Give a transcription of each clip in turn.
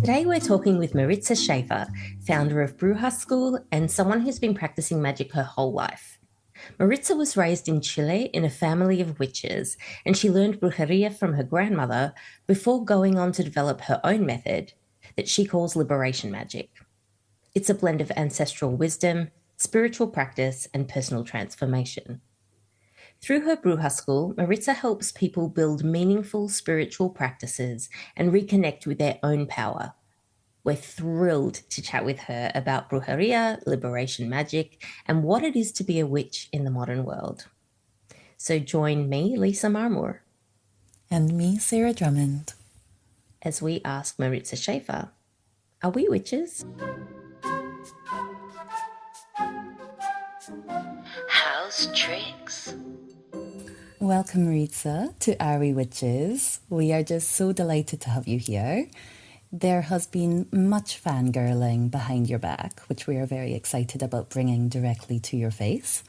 Today we're talking with Maritza Schafer, founder of Bruja School and someone who's been practicing magic her whole life. Maritza was raised in Chile in a family of witches, and she learned brujeria from her grandmother before going on to develop her own method that she calls liberation magic. It's a blend of ancestral wisdom, spiritual practice, and personal transformation. Through her Bruja School, Maritza helps people build meaningful spiritual practices and reconnect with their own power. We're thrilled to chat with her about brujeria, liberation magic, and what it is to be a witch in the modern world. So join me, Lisa Marmore, and me, Sarah Drummond, as we ask Maritza Schafer, are we witches? House tricks. Welcome, Maritza, to Are We Witches. We are just so delighted to have you here. There has been much fangirling behind your back, which we are very excited about bringing directly to your face.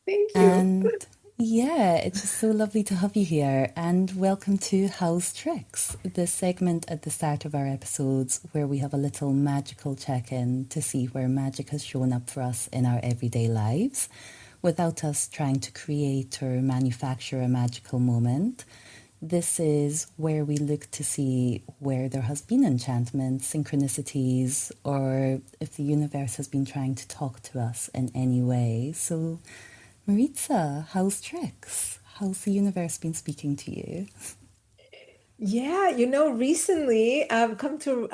Thank you. And yeah, it's just so lovely to have you here. And welcome to House Tricks, the segment at the start of our episodes where we have a little magical check-in to see where magic has shown up for us in our everyday lives, without us trying to create or manufacture a magical moment. This is where we look to see where there has been enchantment, synchronicities, or if the universe has been trying to talk to us in any way. So, Maritza, how's tricks? How's the universe been speaking to you? Yeah, recently I've come to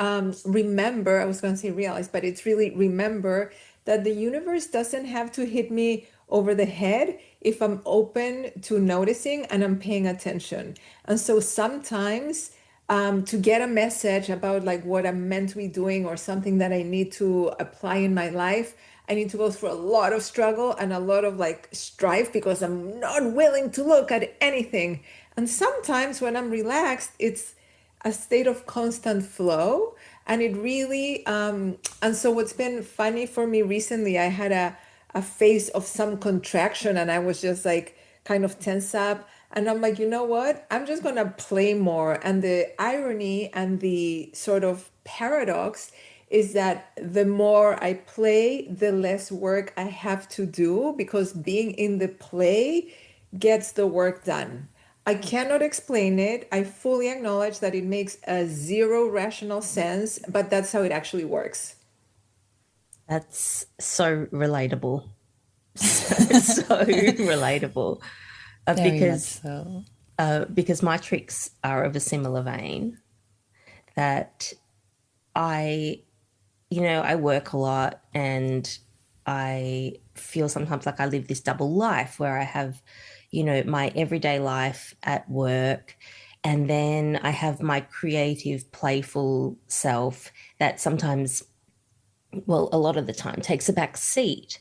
remember, I was going to say realize, but it's really remember that the universe doesn't have to hit me over the head if I'm open to noticing and I'm paying attention. And so sometimes to get a message about like what I'm meant to be doing or something that I need to apply in my life, I need to go through a lot of struggle and a lot of like strife because I'm not willing to look at anything. And sometimes when I'm relaxed, it's a state of constant flow. And it really, and so what's been funny for me recently, I had a phase of some contraction and I was just like kind of tense up. And I'm like, you know what? I'm just going to play more. And the irony and the sort of paradox is that the more I play, the less work I have to do because being in the play gets the work done. I cannot explain it. I fully acknowledge that it makes a zero rational sense, but that's how it actually works. That's so relatable. So relatable. Very much so. Because my tricks are of a similar vein that I work a lot and I feel sometimes like I live this double life where I have, my everyday life at work, and then I have my creative, playful self that sometimes, well, a lot of the time takes a back seat.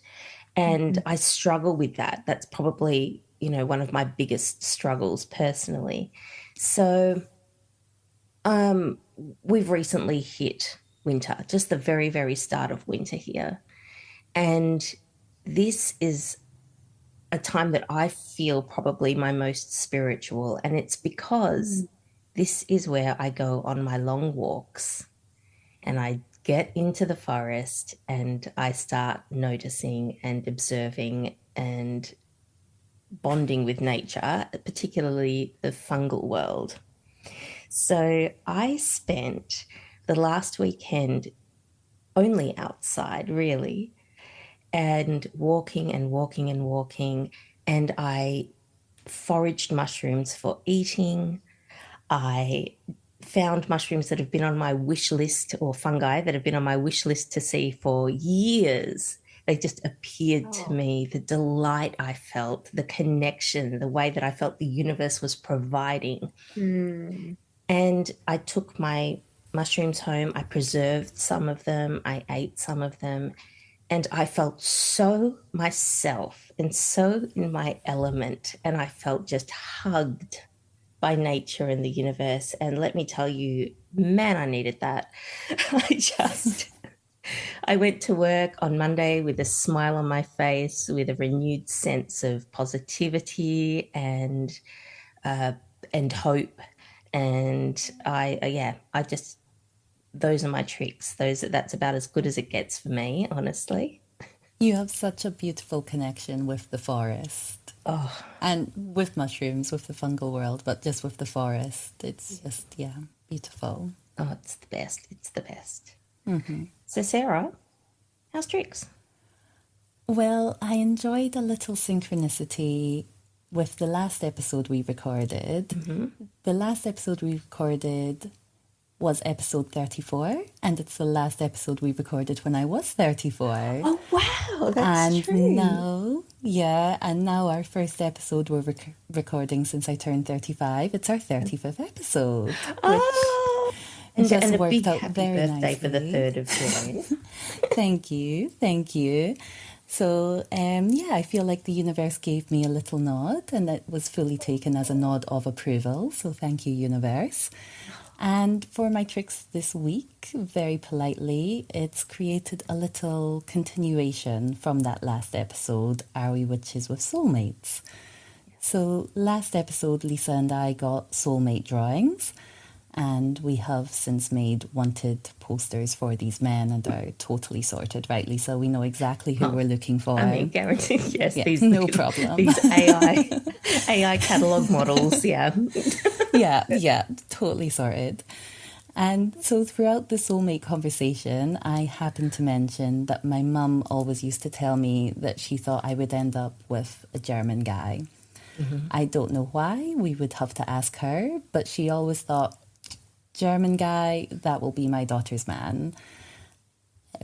And I struggle with that. That's probably, one of my biggest struggles personally. So we've recently hit winter, just the very, very start of winter here. And this is a time that I feel probably my most spiritual. And it's because this is where I go on my long walks and I get into the forest and I start noticing and observing and bonding with nature, particularly the fungal world. So I spent the last weekend only outside, really, and walking and walking and walking. And I foraged mushrooms for eating. I found mushrooms that have been on my wish list, or fungi that have been on my wish list to see for years. They just appeared to me, the delight I felt, the connection, the way that I felt the universe was providing. Mm. And I took my mushrooms home. I preserved some of them. I ate some of them. And I felt so myself and so in my element. And I felt just hugged by nature and the universe. And let me tell you, man, I needed that. I went to work on Monday with a smile on my face, with a renewed sense of positivity and hope. And I just those are my tricks. That's about as good as it gets for me, honestly. You have such a beautiful connection with the forest Oh, and with mushrooms, with the fungal world, but just with the forest. It's just, yeah, beautiful. oh, it's the best. It's the best. So, Sarah, how's tricks? Well, I enjoyed a little synchronicity with the last episode we recorded. The last episode we recorded was episode 34, and it's the last episode we recorded when I was 34. Oh, wow, that's And true. now our first episode we're recording since I turned 35. It's our 35th episode, Oh, which just and a big worked out happy very birthday for the nicely. 3rd of June. Thank you. So, I feel like the universe gave me a little nod, and it was fully taken as a nod of approval. So, thank you, universe. And for my tricks this week, very politely, it's created a little continuation from that last episode, Are We Witches with Soulmates? So last episode, Lisa and I got soulmate drawings, and we have since made wanted posters for these men and are totally sorted, right, Lisa? We know exactly who we're looking for. I mean, guaranteed, yes. Yeah, no problem. These AI catalog models, yeah. Yeah, totally sorted. And so throughout the soulmate conversation, I happened to mention that my mum always used to tell me that she thought I would end up with a German guy. I don't know why, we would have to ask her, but she always thought, German guy, that will be my daughter's man.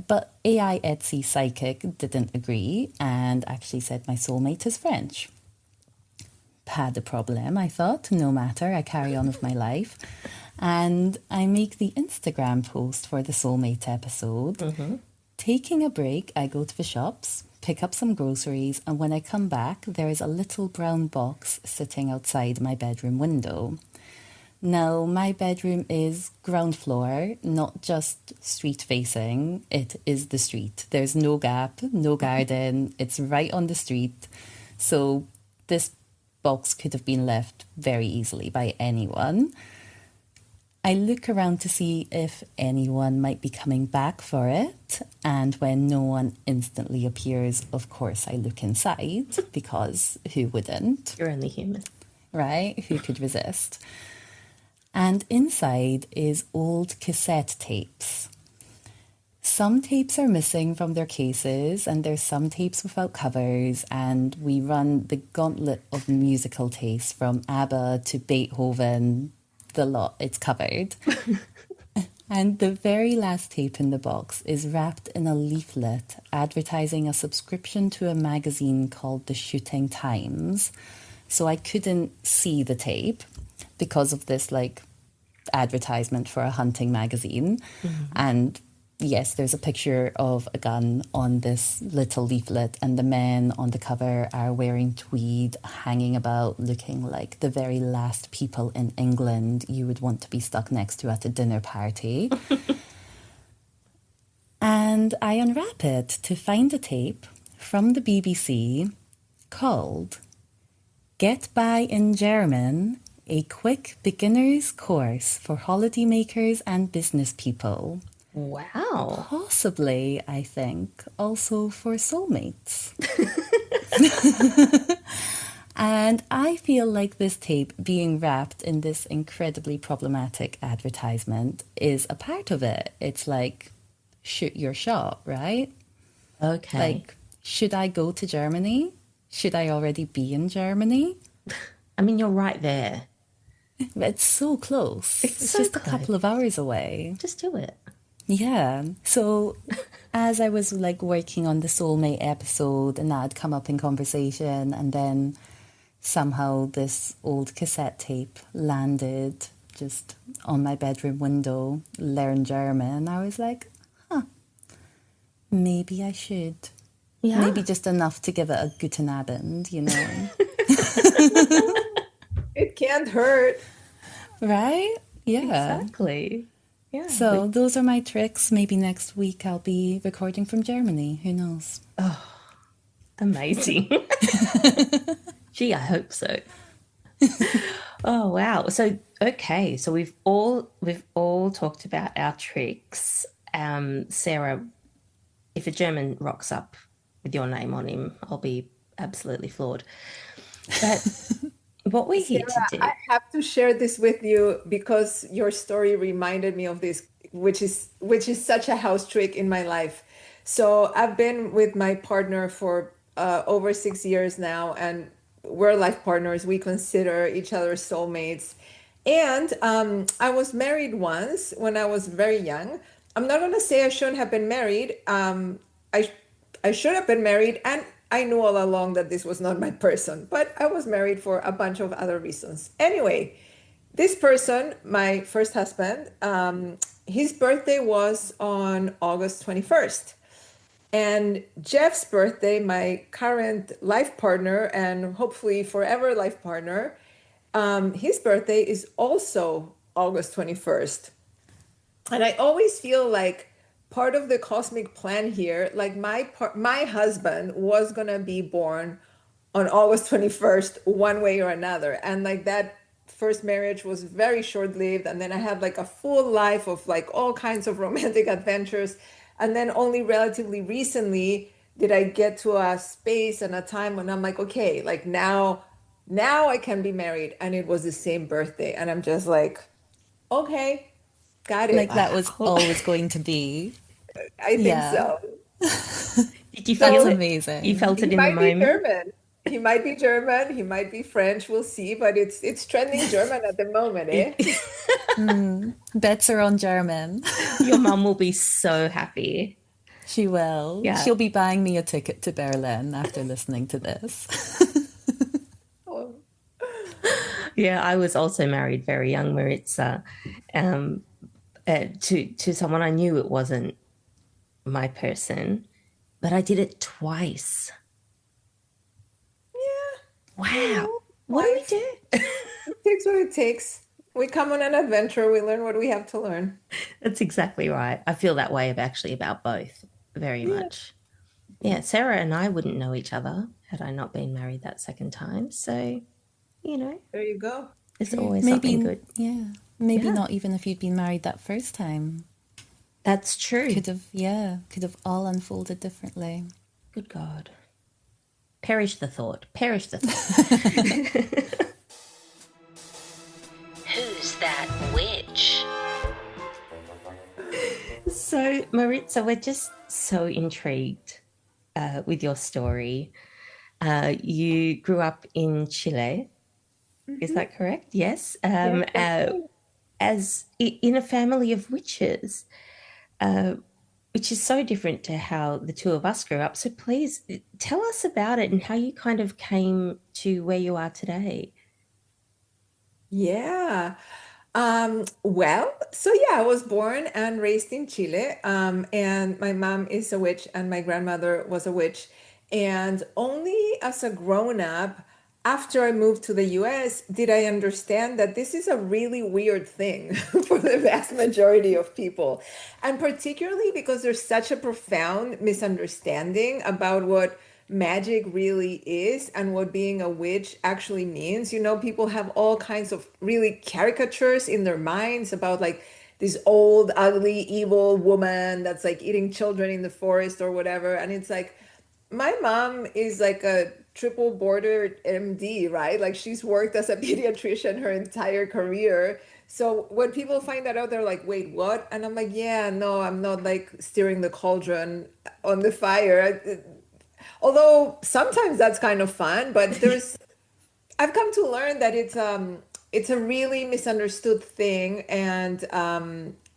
But AI Etsy Psychic didn't agree and actually said my soulmate is French. Pas de problème, I thought. No matter, I carry on with my life. And I make the Instagram post for the soulmate episode. Taking a break, I go to the shops, pick up some groceries, and when I come back, there is a little brown box sitting outside my bedroom window. Now, my bedroom is ground floor, not just street facing. It is the street. There's no gap, no garden. It's right on the street. So this box could have been left very easily by anyone. I look around to see if anyone might be coming back for it. And when no one instantly appears, of course, I look inside because who wouldn't? You're only human. Right? Who could resist? And inside is old cassette tapes. Some tapes are missing from their cases, and there's some tapes without covers, and we run the gauntlet of musical taste from ABBA to Beethoven, the lot, it's covered. And the very last tape in the box is wrapped in a leaflet advertising a subscription to a magazine called The Shooting Times. So I couldn't see the tape because of this advertisement for a hunting magazine. And yes, there's a picture of a gun on this little leaflet, and the men on the cover are wearing tweed, hanging about, looking like the very last people in England you would want to be stuck next to at a dinner party. And I unwrap it to find a tape from the BBC called Get By in German, a quick beginner's course for holidaymakers and business people. Wow. Possibly, I think, also for soulmates. And I feel like this tape being wrapped in this incredibly problematic advertisement is a part of it. It's like, shoot your shot, right? Okay. Like, should I go to Germany? Should I already be in Germany? I mean, you're right there. It's so close. It's so just a close. couple of hours away. Just do it. Yeah. So as I was working on the soulmate episode and that had come up in conversation, and then somehow this old cassette tape landed just on my bedroom window, learn German, I was like, maybe I should. Yeah. Maybe just enough to give it a guten Abend, you know. It can't hurt. Right? Yeah. Exactly. Yeah. So those are my tricks. Maybe next week I'll be recording from Germany. Who knows? Amazing. Gee, I hope so. Oh wow. So okay, so we've all talked about our tricks. Sarah, if a German rocks up with your name on him, I'll be absolutely floored. But what we're here to Sarah, do. I have to share this with you because your story reminded me of this, which is such a house trick in my life. So I've been with my partner for over 6 years now, and we're life partners. We consider each other soulmates. And I was married once when I was very young. I'm not gonna say I shouldn't have been married. I I should have been married, and I knew all along that this was not my person, but I was married for a bunch of other reasons. Anyway, this person, my first husband, his birthday was on August 21st. And Jeff's birthday, my current life partner and hopefully forever life partner, his birthday is also August 21st. And I always feel like part of the cosmic plan here, like my husband was gonna be born on August 21st, one way or another. And like that first marriage was very short-lived. And then I had like a full life of like all kinds of romantic adventures. And then only relatively recently did I get to a space and a time when I'm like, okay, like now I can be married. And it was the same birthday. And I'm just like, okay, got Like it. that was Wow. always going to be. I think Yeah, so. Did you that's feel So it? You amazing. felt he it in the might be moment? German. He might be German. He might be French. We'll see. But it's trending German at the moment, eh? Bets are on German. Your mum will be so happy. She will. Yeah. She'll be buying me a ticket to Berlin after listening to this. Oh, Yeah, I was also married very young, Maritza, um, to someone I knew it wasn't my person, but I did it twice. yeah, Wow. What do we life. do? It takes what it takes. We come on an adventure. We learn what we have to learn. That's exactly right. I feel that way about both very Yeah, much. Yeah, Sarah and I wouldn't know each other had I not been married that second time. So, you know, there you go. it's True. always something Maybe, good. yeah. Maybe Yeah, not even if you'd been married that first time. that's true. Could have all unfolded differently. Good God. Perish the thought. Perish the thought. Who's that witch? So, Maritza, we're just so intrigued with your story. You grew up in Chile, is Hmm. that correct? Yes. Yes, that's right. As in a family of witches, uh, which is so different to how the two of us grew up. So, please tell us about it and how you kind of came to where you are today. Yeah. Well, so yeah, I was born and raised in Chile. And my mom is a witch and my grandmother was a witch. And only as a grown up, after I moved to the US, did I understand that this is a really weird thing for the vast majority of people. And particularly because there's such a profound misunderstanding about what magic really is and what being a witch actually means. You know, people have all kinds of really caricatures in their minds about like this old, ugly, evil woman that's like eating children in the forest or whatever. And it's like, my mom is like a triple boarded MD, right? Like she's worked as a pediatrician her entire career. So when people find that out, they're like, wait, what? And I'm like, yeah, no, I'm not like stirring the cauldron on the fire. Although sometimes that's kind of fun, but I've come to learn that it's a really misunderstood thing, and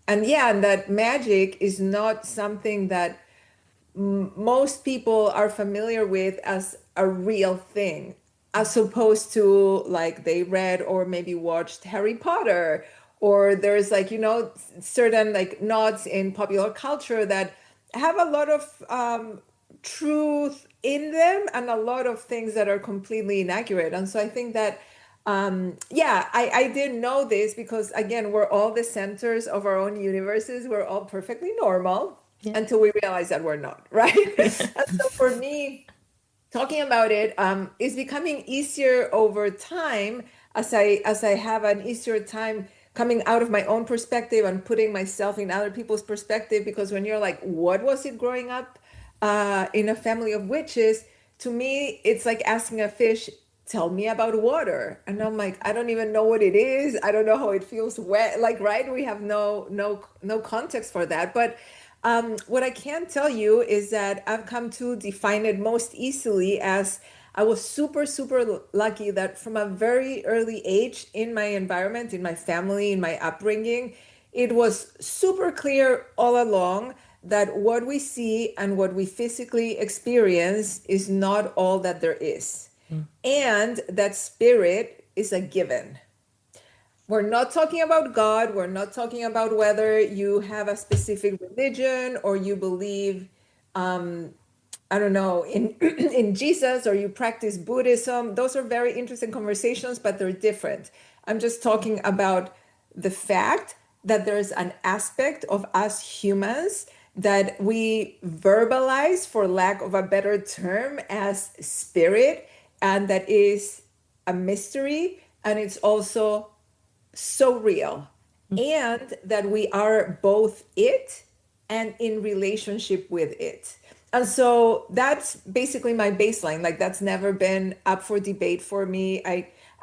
yeah, and that magic is not something that most people are familiar with as a real thing, as opposed to like they read or maybe watched Harry Potter, or there's like, you know, certain like nods in popular culture that have a lot of truth in them and a lot of things that are completely inaccurate. And so I think that yeah, I didn't know this because again, we're all the centers of our own universes. We're all perfectly normal Yeah. until we realize that we're not, right? And so for me, talking about it is becoming easier over time as I have an easier time coming out of my own perspective and putting myself in other people's perspective. Because when you're like, what was it growing up in a family of witches? To me, it's like asking a fish, tell me about water. And I'm like, I don't even know what it is. I don't know how it feels wet. Like, right? We have no context for that. But what I can tell you is that I've come to define it most easily as I was super, super lucky that from a very early age in my environment, in my family, in my upbringing, it was super clear all along that what we see and what we physically experience is not all that there is. And that spirit is a given. We're not talking about God. We're not talking about whether you have a specific religion or you believe, I don't know, in in Jesus or you practice Buddhism. Those are very interesting conversations, but they're different. I'm just talking about the fact that there's an aspect of us humans that we verbalize, for lack of a better term, as spirit, and that is a mystery, and it's also so real, and that we are both it and in relationship with it. And so that's basically my baseline. Like, that's never been up for debate for me.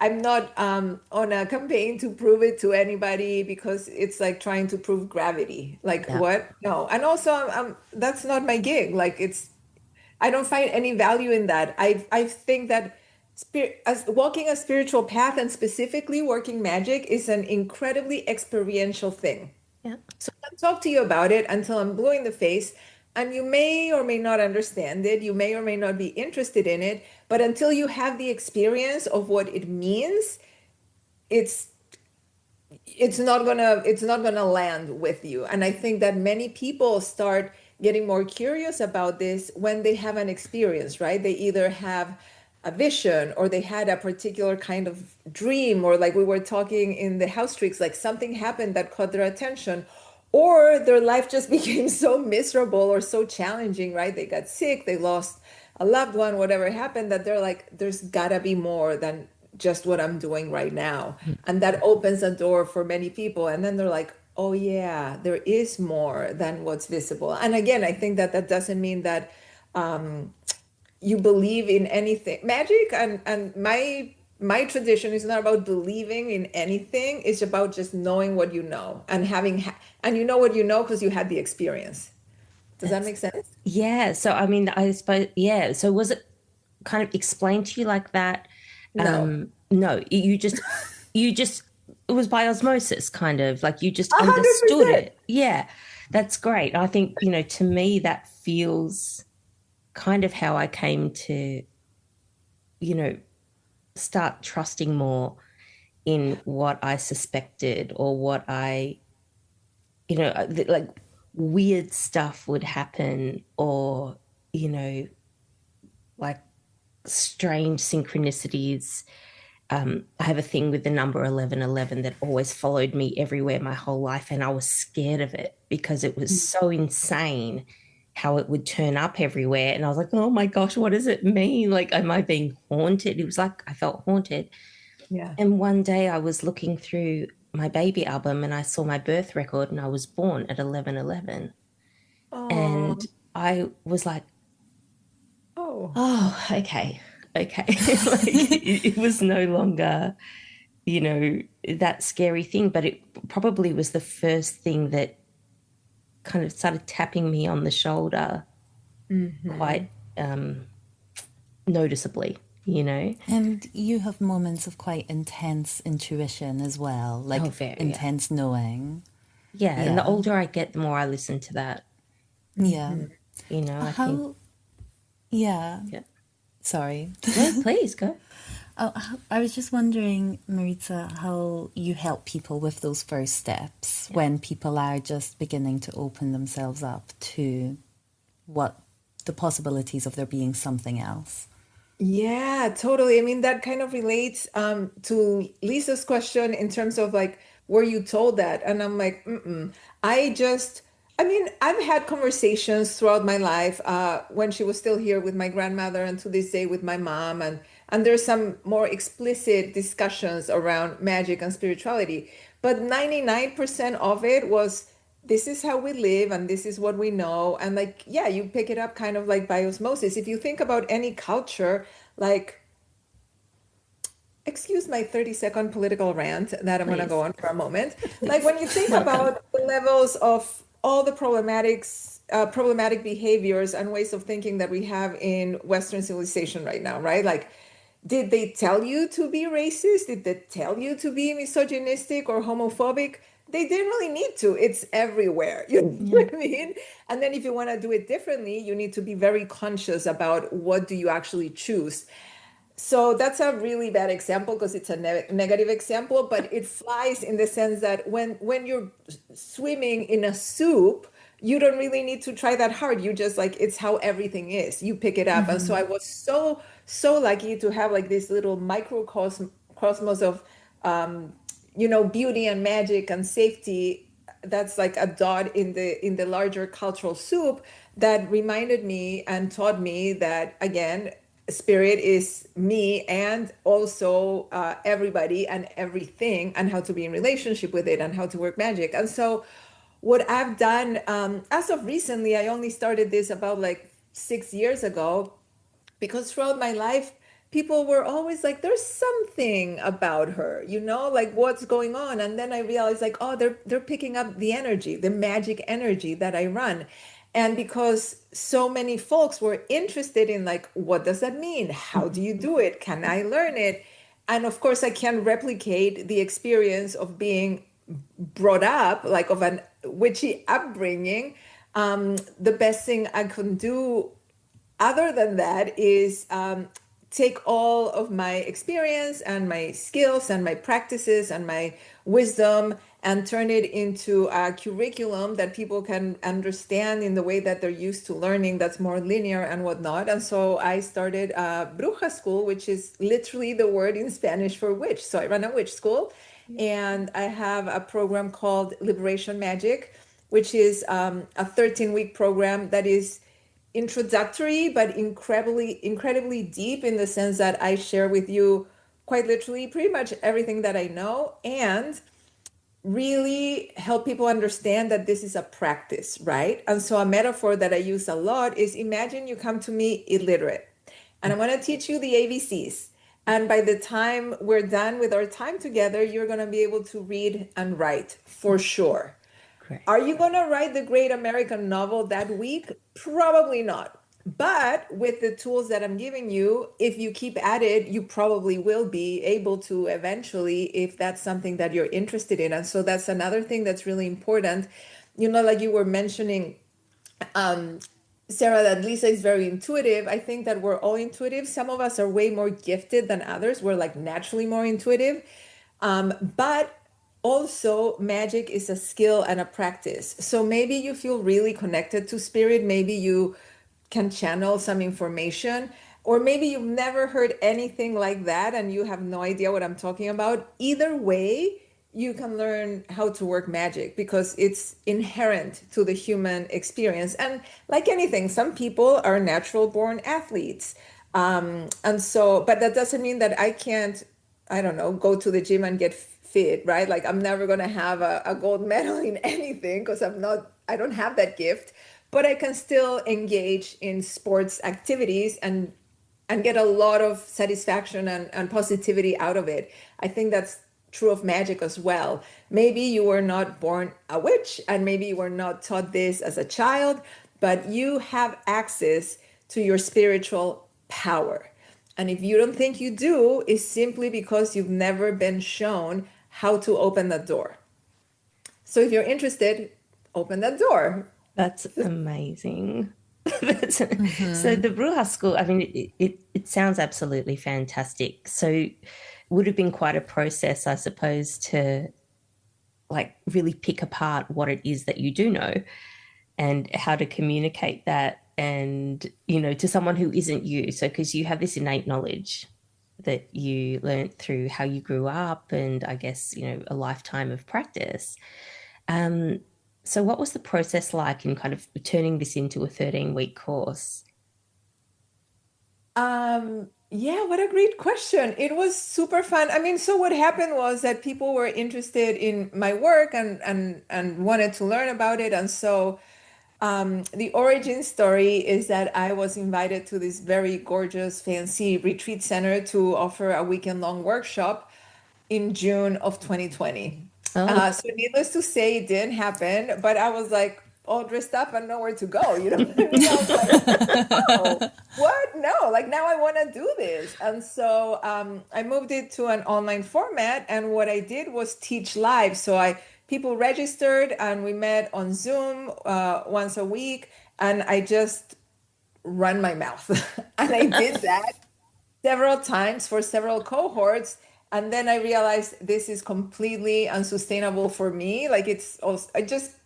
I'm not on a campaign to prove it to anybody, because it's like trying to prove gravity. Like, Yeah. what? No. And also, that's not my gig. Like, I don't find any value in that. I think that spirit, as walking a spiritual path and specifically working magic, is an incredibly experiential thing. Yeah. So I'll talk to you about it until I'm blue in the face, and you may or may not understand it. You may or may not be interested in it, but until you have the experience of what it means, it's it's not gonna land with you. And I think that many people start getting more curious about this when they have an experience, right? They either have a vision, or they had a particular kind of dream, or like we were talking in the house tricks, like something happened that caught their attention, or their life just became so miserable or so challenging, right? They got sick, they lost a loved one, whatever happened, that they're like, there's gotta be more than just what I'm doing right now. And that opens a door for many people. And then they're like, oh, yeah, there is more than what's visible. And again, I think that that doesn't mean that you believe in anything. Magic and my tradition is not about believing in anything. It's about just knowing what you know, and and you know what you know because you had the experience. Does that That's make sense? Yeah. So I mean, I suppose, yeah. So was it kind of explained to you like that? No. No, you just it was by osmosis, kind of like you just A hundred understood percent. it. Yeah. That's great. I think, to me that feels kind of how I came to, you know, start trusting more in what I suspected, or what like weird stuff would happen, or, like strange synchronicities. I have a thing with the number 1111 that always followed me everywhere my whole life. And I was scared of it because it was so insane how it would turn up everywhere. And I was like, oh my gosh, what does it mean? Like, am I being haunted? It was like I felt haunted. Yeah. And one day I was looking through my baby album and I saw my birth record and I was born at 1111. Oh, And I was like, oh, oh, okay. Okay. Like it was no longer, that scary thing, but it probably was the first thing that kind of started tapping me on the shoulder quite noticeably. And you have moments of quite intense intuition as well, Oh, like very, yeah. intense knowing. Yeah. And the Yeah. older I get, the more I listen to that. Yeah. I think, How, yeah, yeah. sorry. No, please go. I was just wondering, Maritza, how you help people with those first steps Yeah. when people are just beginning to open themselves up to what the possibilities of there being something else. yeah, totally. I mean, that kind of relates to Lisa's question in terms of like, were you told that? And I'm like, mm-mm. I just I mean, I've had conversations throughout my life when she was still here with my grandmother and to this day with my mom. And there's some more explicit discussions around magic and spirituality. But 99% of it was this is how we live and this is what we know. And like, yeah, you pick it up kind of like by osmosis. If you think about any culture, like, excuse my 30-second political rant that I'm going to go Please. on for a moment. Like when you think Welcome. about the levels of all the problematic behaviors and ways of thinking that we have in Western civilization right now, right? Like, did they tell you to be racist? Did they tell you to be misogynistic or homophobic? They didn't really need to. It's everywhere. You know Yeah. what I mean? And then if you want to do it differently, you need to be very conscious about what do you actually choose. So that's a really bad example because it's a negative example, but it flies in the sense that when you're swimming in a soup, you don't really need to try that hard. You just like it's how everything is. You pick it up. And so I was so lucky to have like this little microcosm cosmos of beauty and magic and safety that's like a dot in the larger cultural soup that reminded me and taught me that again spirit is me and also everybody and everything and how to be in relationship with it and how to work magic. And so what I've done as of recently, I only started this about like 6 years ago because throughout my life people were always like there's something about her, like what's going on. And then I realized like oh they're picking up the energy, the magic energy that I run. And because so many folks were interested in like what does that mean, how do you do it, can I learn it? And of course I can replicate the experience of being brought up like of an witchy upbringing. The best thing I can do other than that is take all of my experience and my skills and my practices and my wisdom and turn it into a curriculum that people can understand in the way that they're used to learning that's more linear and whatnot. And so I started Bruja School, which is literally the word in Spanish for witch. So I run a witch school and I have a program called Liberation Magic, which is a 13-week program that is introductory but incredibly deep in the sense that I share with you quite literally pretty much everything that I know and really help people understand that this is a practice, right? And so a metaphor that I use a lot is imagine you come to me illiterate and I'm going to teach you the ABCs. And by the time we're done with our time together, you're going to be able to read and write for sure. Great. Are you going to write the great American novel that week? Probably not. But with the tools that I'm giving you, if you keep at it, you probably will be able to eventually, if that's something that you're interested in. And so that's another thing that's really important. Like you were mentioning, Sarah, that Lisa is very intuitive. I think that we're all intuitive. Some of us are way more gifted than others. We're like naturally more intuitive. But also, magic is a skill and a practice. So maybe you feel really connected to spirit. Maybe you can channel some information, or maybe you've never heard anything like that and you have no idea what I'm talking about. Either way, you can learn how to work magic because it's inherent to the human experience. And like anything, some people are natural born athletes. And so, but that doesn't mean that I can't, I don't know, go to the gym and get fit, right? Like I'm never going to have a gold medal in anything because I don't have that gift, but I can still engage in sports activities and get a lot of satisfaction and positivity out of it. I think that's true of magic as well. Maybe you were not born a witch and maybe you were not taught this as a child, but you have access to your spiritual power. And if you don't think you do, it's simply because you've never been shown how to open that door. So if you're interested, open that door. That's amazing. So Mm-hmm. the Bruja School, I mean, it sounds absolutely fantastic. So would have been quite a process, I suppose, to like really pick apart what it is that you do know and how to communicate that and, to someone who isn't you. So because you have this innate knowledge that you learned through how you grew up and I guess, a lifetime of practice. Um, So, what was the process like in kind of turning this into a 13-week course? Yeah, what a great question. It was super fun. I mean, so what happened was that people were interested in my work and wanted to learn about it. And so the origin story is that I was invited to this very gorgeous, fancy retreat center to offer a weekend long workshop in June of 2020. Oh, So needless to say, it didn't happen, but I was like all dressed up and nowhere to go. You know what I mean? I was like, oh, what? No, like now I want to do this. And so I moved it to an online format. And what I did was teach live. So people registered and we met on Zoom once a week. And I just run my mouth. And I did that several times for several cohorts. And then I realized this is completely unsustainable for me. Like it's also, I just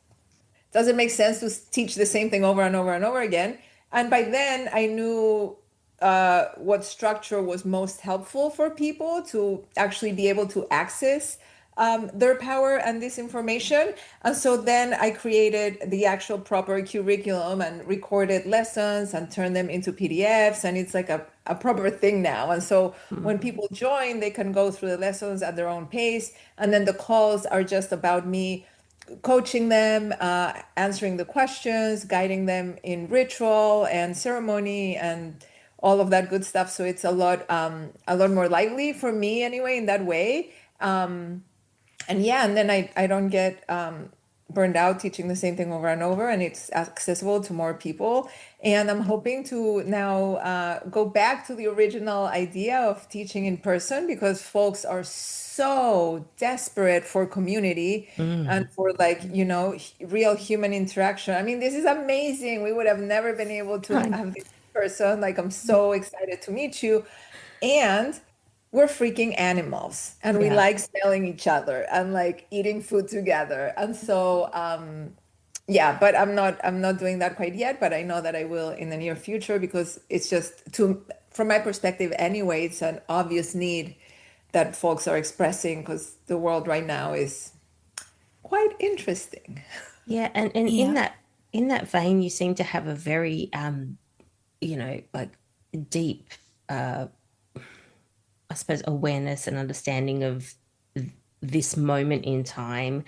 doesn't make sense to teach the same thing over and over and over again. And by then, I knew what structure was most helpful for people to actually be able to access their power and this information. And so then I created the actual proper curriculum and recorded lessons and turned them into PDFs. And it's like a proper thing now. And so when people join, they can go through the lessons at their own pace. And then the calls are just about me coaching them, answering the questions, guiding them in ritual and ceremony and all of that good stuff. So it's a lot more lively for me anyway in that way. And yeah, and then I don't get burned out teaching the same thing over and over, and it's accessible to more people. And I'm hoping to now go back to the original idea of teaching in person because folks are so desperate for community and mm. for like, you know, real human interaction. I mean, this is amazing. We would have never been able to Hi. have this in person. Like, I'm so excited to meet you. And we're freaking animals and we Yeah. like smelling each other and like eating food together. And so yeah, but I'm not doing that quite yet, but I know that I will in the near future because it's just to from my perspective anyway, it's an obvious need that folks are expressing because the world right now is quite interesting. Yeah, and Yeah. in that vein, you seem to have a very like deep I suppose awareness and understanding of this moment in time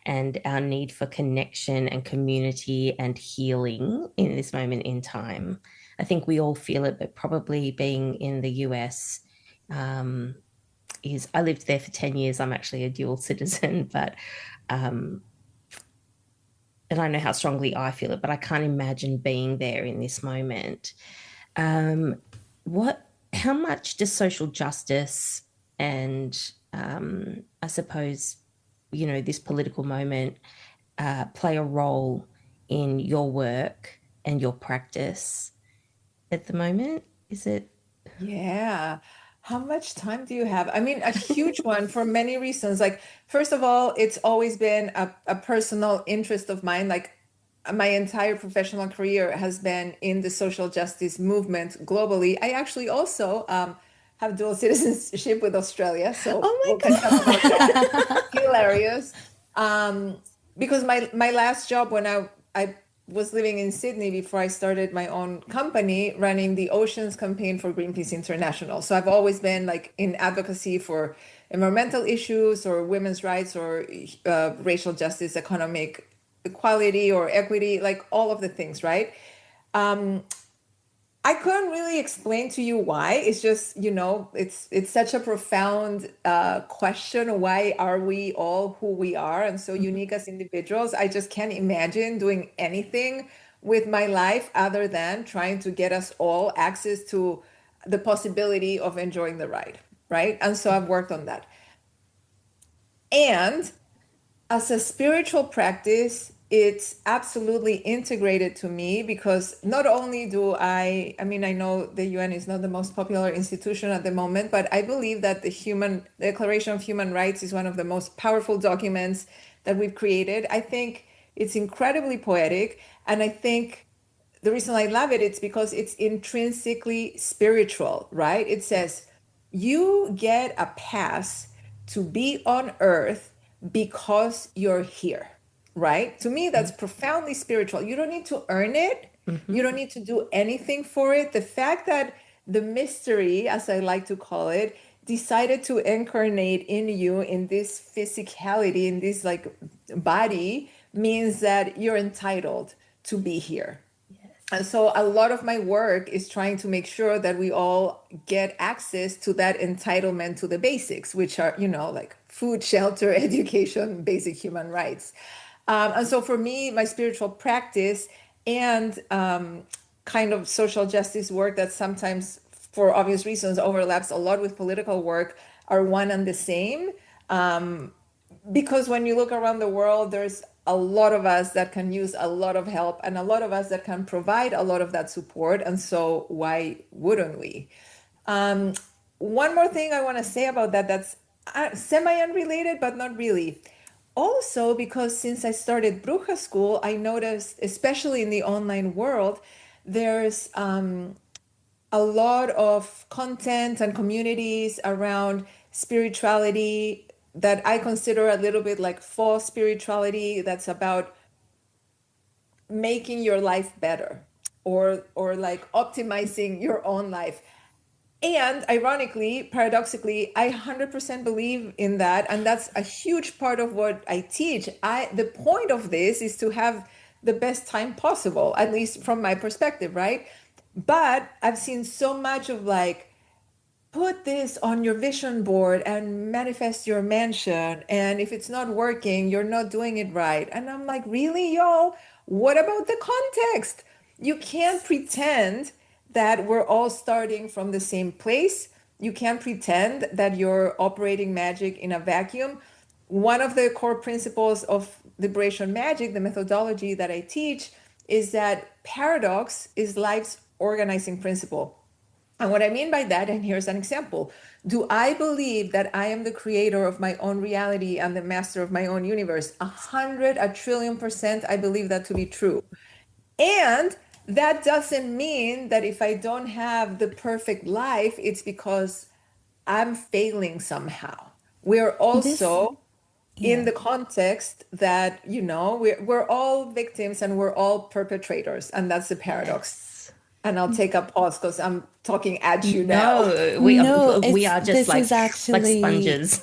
and our need for connection and community and healing in this moment in time. I think we all feel it, but probably being in the US um, is I lived there for 10 years. I'm actually a dual citizen, but um, and I know how strongly I feel it, but I can't imagine being there in this moment. Um, how much does social justice and I suppose, this political moment play a role in your work and your practice at the moment? Is it? Yeah. How much time do you have? I mean, a huge one for many reasons. Like, first of all, it's always been a personal interest of mine. Like, my entire professional career has been in the social justice movement globally. I actually also have dual citizenship with Australia, so Oh we'll catch up about that. my God. Hilarious. Um, because my last job when I was living in Sydney before I started my own company running the Oceans campaign for Greenpeace International. So I've always been like in advocacy for environmental issues or women's rights or racial justice, economic equality or equity, like all of the things, right? I couldn't really explain to you why. It's just, it's such a profound question. Why are we all who we are and so unique as individuals? I just can't imagine doing anything with my life other than trying to get us all access to the possibility of enjoying the ride, right? And so I've worked on that. And as a spiritual practice, it's absolutely integrated to me because not only do I mean, I know the UN is not the most popular institution at the moment, but I believe that the Declaration of Human Rights is one of the most powerful documents that we've created. I think it's incredibly poetic, and I think the reason I love it, it's because it's intrinsically spiritual, right? It says you get a pass to be on earth because you're here. right? To me, that's profoundly spiritual. You don't need to earn it. Mm-hmm. You don't need to do anything for it. The fact that the mystery, as I like to call it, decided to incarnate in you in this physicality, in this like body, means that you're entitled to be here. And so a lot of my work is trying to make sure that we all get access to that entitlement to the basics, which are, like food, shelter, education, basic human rights. And so for me, my spiritual practice and kind of social justice work that sometimes, for obvious reasons, overlaps a lot with political work are one and the same. Because when you look around the world, there's a lot of us that can use a lot of help and a lot of us that can provide a lot of that support. And so why wouldn't we? One more thing I want to say about that that's semi unrelated, but not really. Also, because since I started Bruja School, I noticed, especially in the online world, there's a lot of content and communities around spirituality that I consider a little bit like false spirituality that's about making your life better or like optimizing your own life. And ironically, paradoxically, I 100% believe in that, and that's a huge part of what I teach. The point of this is to have the best time possible, at least from my perspective, right? But I've seen so much of like, put this on your vision board and manifest your mansion. And if it's not working, you're not doing it right. And I'm like, really, y'all? What about the context? You can't pretend that we're all starting from the same place. You can't pretend that you're operating magic in a vacuum. One of the core principles of liberation magic, the methodology that I teach, is that paradox is life's organizing principle. And what I mean by that, and here's an example. Do I believe that I am the creator of my own reality and the master of my own universe? 1,000,000,000,000%, I believe that to be true. And that doesn't mean that if I don't have the perfect life, it's because I'm failing somehow. We're This, also in yeah. the context that, we're all victims and we're all perpetrators. And that's the paradox. Yes. And I'll take a pause because I'm talking at you now. No, No, we it's are just this is like actually sponges.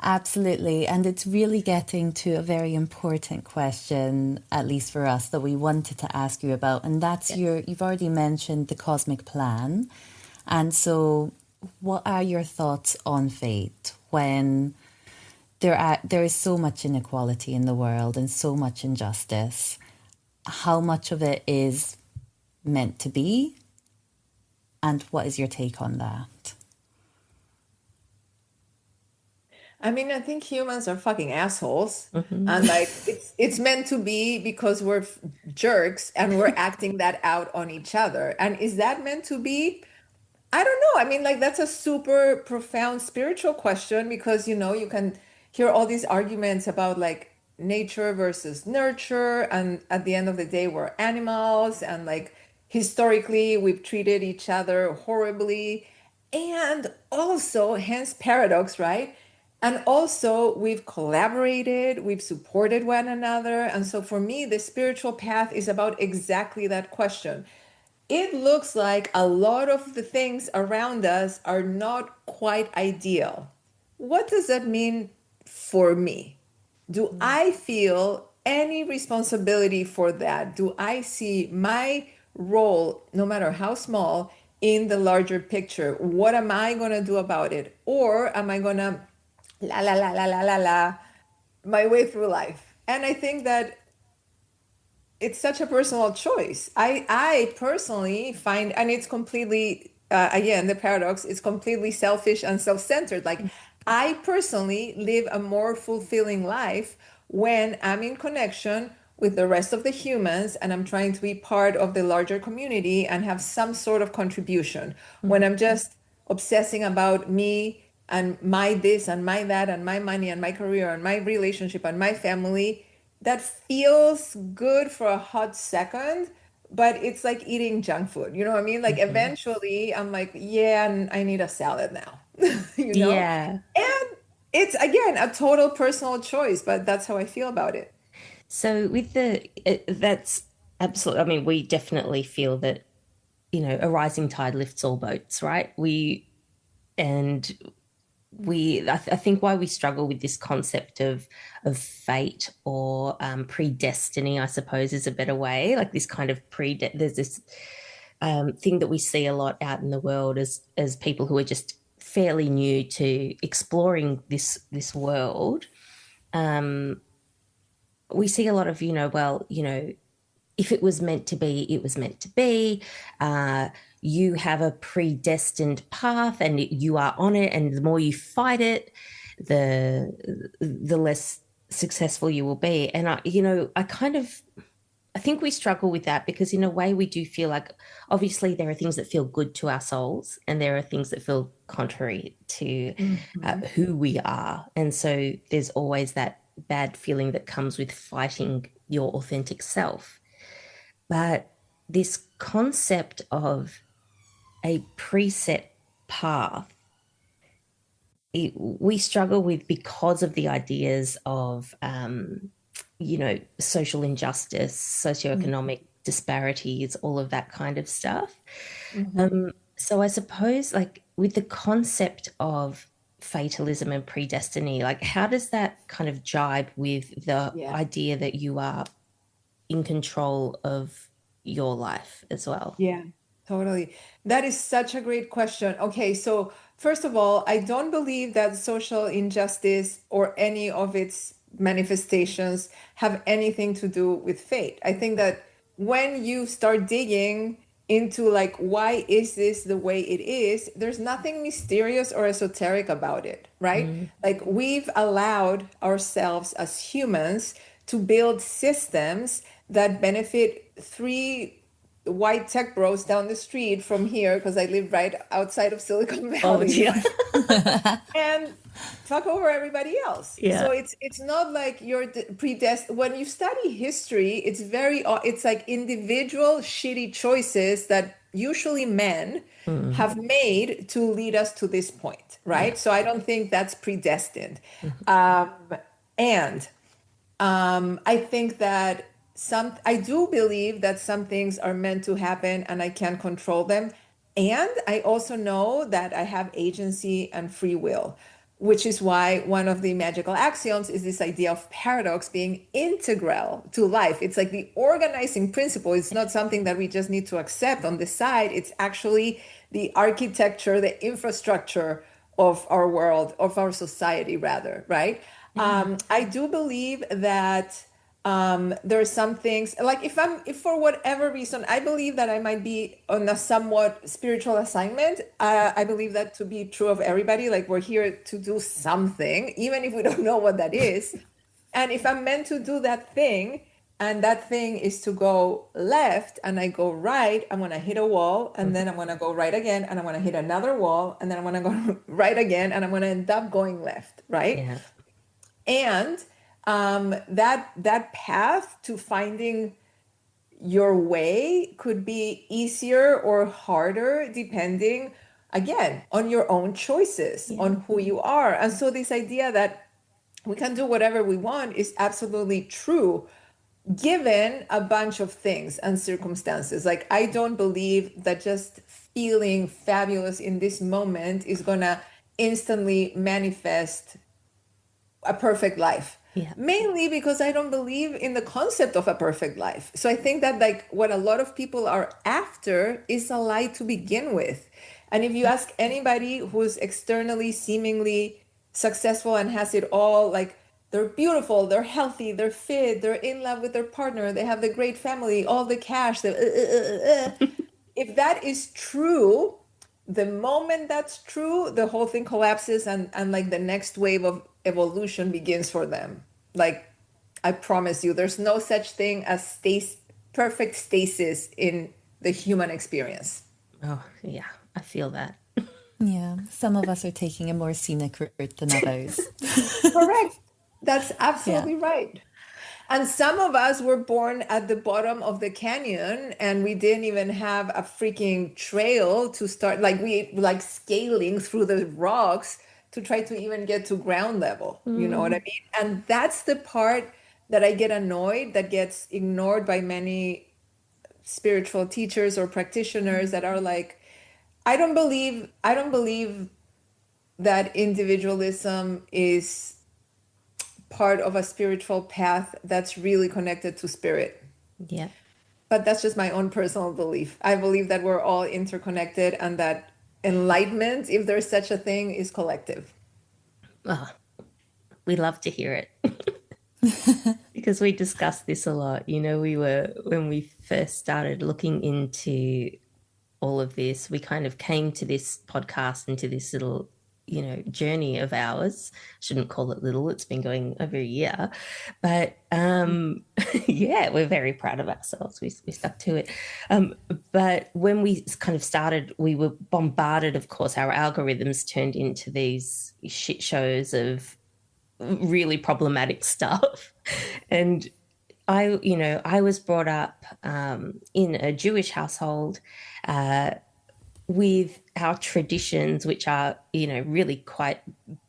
absolutely, and it's really getting to a very important question, at least for us, that we wanted to ask you about, and that's you've already mentioned the cosmic plan. And so what are your thoughts on fate when there is so much inequality in the world and so much injustice? How much of it is meant to be, and what is your take on that? I mean, I think humans are fucking assholes. Mhm. And like it's meant to be because we're jerks and we're acting that out on each other. And is that meant to be? I don't know. I mean, like that's a super profound spiritual question because you can hear all these arguments about like nature versus nurture, and at the end of the day, we're animals, and like historically, we've treated each other horribly, and also, hence paradox, right? And also, we've collaborated, we've supported one another. And so, for me, the spiritual path is about exactly that question. It looks like a lot of the things around us are not quite ideal. What does that mean for me? Do I feel any responsibility for that? Do I see my role, no matter how small, in the larger picture? What am I going to do about it? Or am I going to la la la la la la la my way through life? And I think that it's such a personal choice. I personally find, and it's completely again the paradox. It's completely selfish and self-centered. Like I personally live a more fulfilling life when I'm in connection with the rest of the humans and I'm trying to be part of the larger community and have some sort of contribution. When I'm just obsessing about me and my this and my that and my money and my career and my relationship and my family, that feels good for a hot second, but it's like eating junk food. You know what I mean? Like Mhm. eventually I'm like, yeah, and I need a salad now, you know? Yeah. And it's again a total personal choice, but that's how I feel about it. So with that's absolutely, I mean, we definitely feel that, a rising tide lifts all boats, right? And I think why we struggle with this concept of fate or predestiny, I suppose, is a better way. Like this kind of there's this thing that we see a lot out in the world as people who are just fairly new to exploring this world. Um, we see a lot of, if it was meant to be, it was meant to be. You have a predestined path, and you are on it. And the more you fight it, the less successful you will be. And I think we struggle with that because in a way we do feel like obviously there are things that feel good to our souls, and there are things that feel contrary to Mhm. who we are. And so there's always that bad feeling that comes with fighting your authentic self. But this concept of a preset path, we struggle with because of the ideas of, social injustice, socioeconomic disparities, all of that kind of stuff. Mhm. So I suppose, like, with the concept of fatalism and predestiny, like, how does that kind of jibe with the Yeah. idea that you are in control of your life as well? Yeah, totally. That is such a great question. Okay, so first of all, I don't believe that social injustice or any of its manifestations have anything to do with fate. I think that when you start digging into like why is this the way it is, there's nothing mysterious or esoteric about it, right? Mm. Like we've allowed ourselves as humans to build systems that benefit three white tech bros down the street from here because I live right outside of Silicon Oh Valley dear. and fuck over everybody else. So Yeah. it's not like you're predestined. When you study history, it's it's like individual shitty choices that usually men Mm. have made to lead us to this point, Yeah. right? So I don't think that's predestined. Mhm. Um, and I think that I do believe that some things are meant to happen and I can't control them. And I also know that I have agency and free will, which is why one of the magical axioms is this idea of paradox being integral to life. It's like the organizing principle. It's not something that we just need to accept on the side. It's actually the architecture, the infrastructure of our world, of our society, rather, right? Yeah. I do believe that there are some things like if for whatever reason I believe that I might be on a somewhat spiritual assignment. I believe that to be true of everybody. Like we're here to do something, even if we don't know what that is. And if I'm meant to do that thing, and that thing is to go left, and I go right, I'm gonna hit a wall, and Mhm. then I'm gonna go right again, and I'm gonna hit another wall, and then I'm gonna go right again, and I'm gonna end up going left, right? Yeah. And that path to finding your way could be easier or harder depending again on your own choices, Yeah. on who you are. And so this idea that we can do whatever we want is absolutely true given a bunch of things and circumstances. Like I don't believe that just feeling fabulous in this moment is going to instantly manifest a perfect life, Yeah. mainly because I don't believe in the concept of a perfect life. So I think that like what a lot of people are after is a lie to begin with. And if you ask anybody who's externally seemingly successful and has it all, like they're beautiful, they're healthy, they're fit, they're in love with their partner, they have the great family, all the cash, if that is true, the moment that's true, the whole thing collapses and like the next wave of evolution begins for them. Like I promise you, there's no such thing as perfect stasis in the human experience. Oh, yeah. I feel that. Yeah, some of us are taking a more scenic route than others. Correct. That's Yeah. absolutely right. And some of us were born at the bottom of the canyon and we didn't even have a freaking trail to start. Like we like scaling through the rocks to try to even get to ground level. You know what I Mm. mean? And that's the part that I get annoyed, that gets ignored by many spiritual teachers or practitioners that are like, I don't believe that individualism is part of a spiritual path that's really connected to spirit. Yeah. But that's just my own personal belief. I believe that we're all interconnected and that enlightenment, if there's such a thing, is collective. Oh, we love to hear it. Because we discussed this a lot. When we first started looking into all of this, we kind of came to this podcast and to this little, journey of ours. Shouldn't call it little, it's been going over a year. But yeah, we're very proud of ourselves. We stuck to it. But when we kind of started, we were bombarded, of course, our algorithms turned into these shit shows of really problematic stuff. And I was brought up in a Jewish household with our traditions, which are, really quite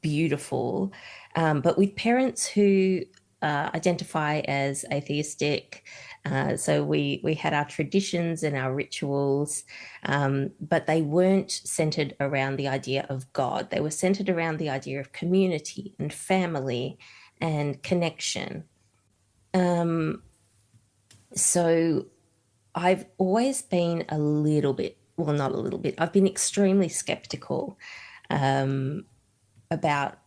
beautiful, but with parents who identify as atheistic. So we had our traditions and our rituals, but they weren't centered around the idea of God. They were centered around the idea of community and family and connection. So I've always been a little bit, well, not a little bit, I've been extremely skeptical about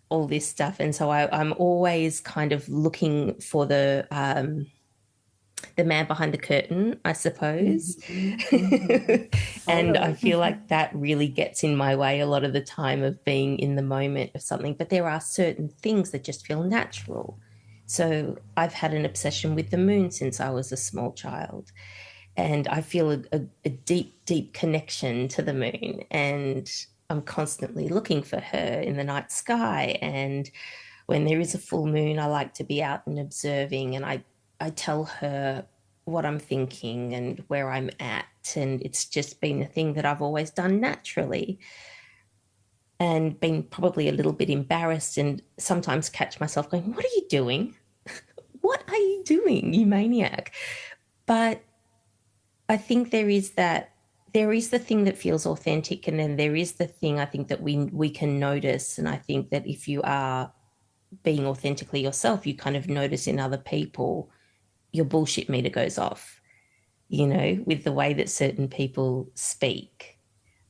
all this stuff. And so I'm always kind of looking for the man behind the curtain, I suppose. And I feel like that really gets in my way a lot of the time of being in the moment of something. But there are certain things that just feel natural. So I've had an obsession with the moon since I was a small child. And I feel a deep, deep connection to the moon. And I'm constantly looking for her in the night sky. And when there is a full moon, I like to be out and observing. And I tell her what I'm thinking and where I'm at. And it's just been a thing that I've always done naturally, and been probably a little bit embarrassed and sometimes catch myself going, "What are you doing? What are you doing, you maniac?" But I think there is the thing that feels authentic, and then there is the thing I think that we can notice. And I think that if you are being authentically yourself, you kind of notice in other people your bullshit meter goes off, with the way that certain people speak.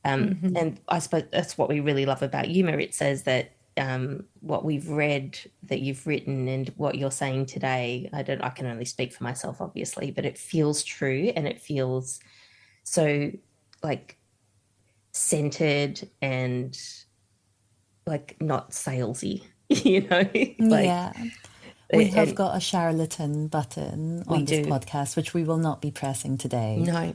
And I suppose that's what we really love about you, Maritza, is that what we've read that you've written and what you're saying today, I can only speak for myself, obviously, but it feels true, and it feels so like centered and like not salesy, like Yeah. We have got a charlatan button on this do. podcast, which we will not be pressing today. No.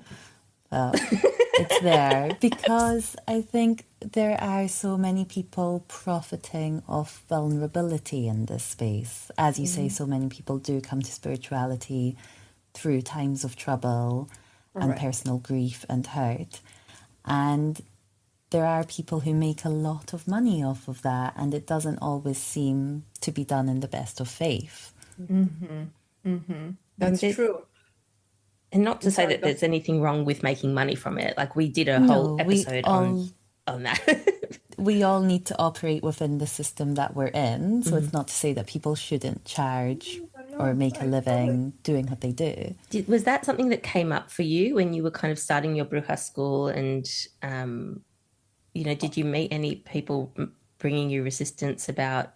Well, it's there because I think there are so many people profiting off vulnerability in this space. As you say, so many people do come to spirituality through times of trouble and Right. personal grief and hurt. And there are people who make a lot of money off of that, and it doesn't always seem to be done in the best of faith. That's And true. And not to say Sorry, that there's anything wrong with making money from it. Like we did a No, whole episode on that. we all need to operate within the system that we're in. So it's not to say that people shouldn't charge or make a living doing what they do. Was that something that came up for you when you were kind of starting your Bruja school? And, did you meet any people bringing you resistance about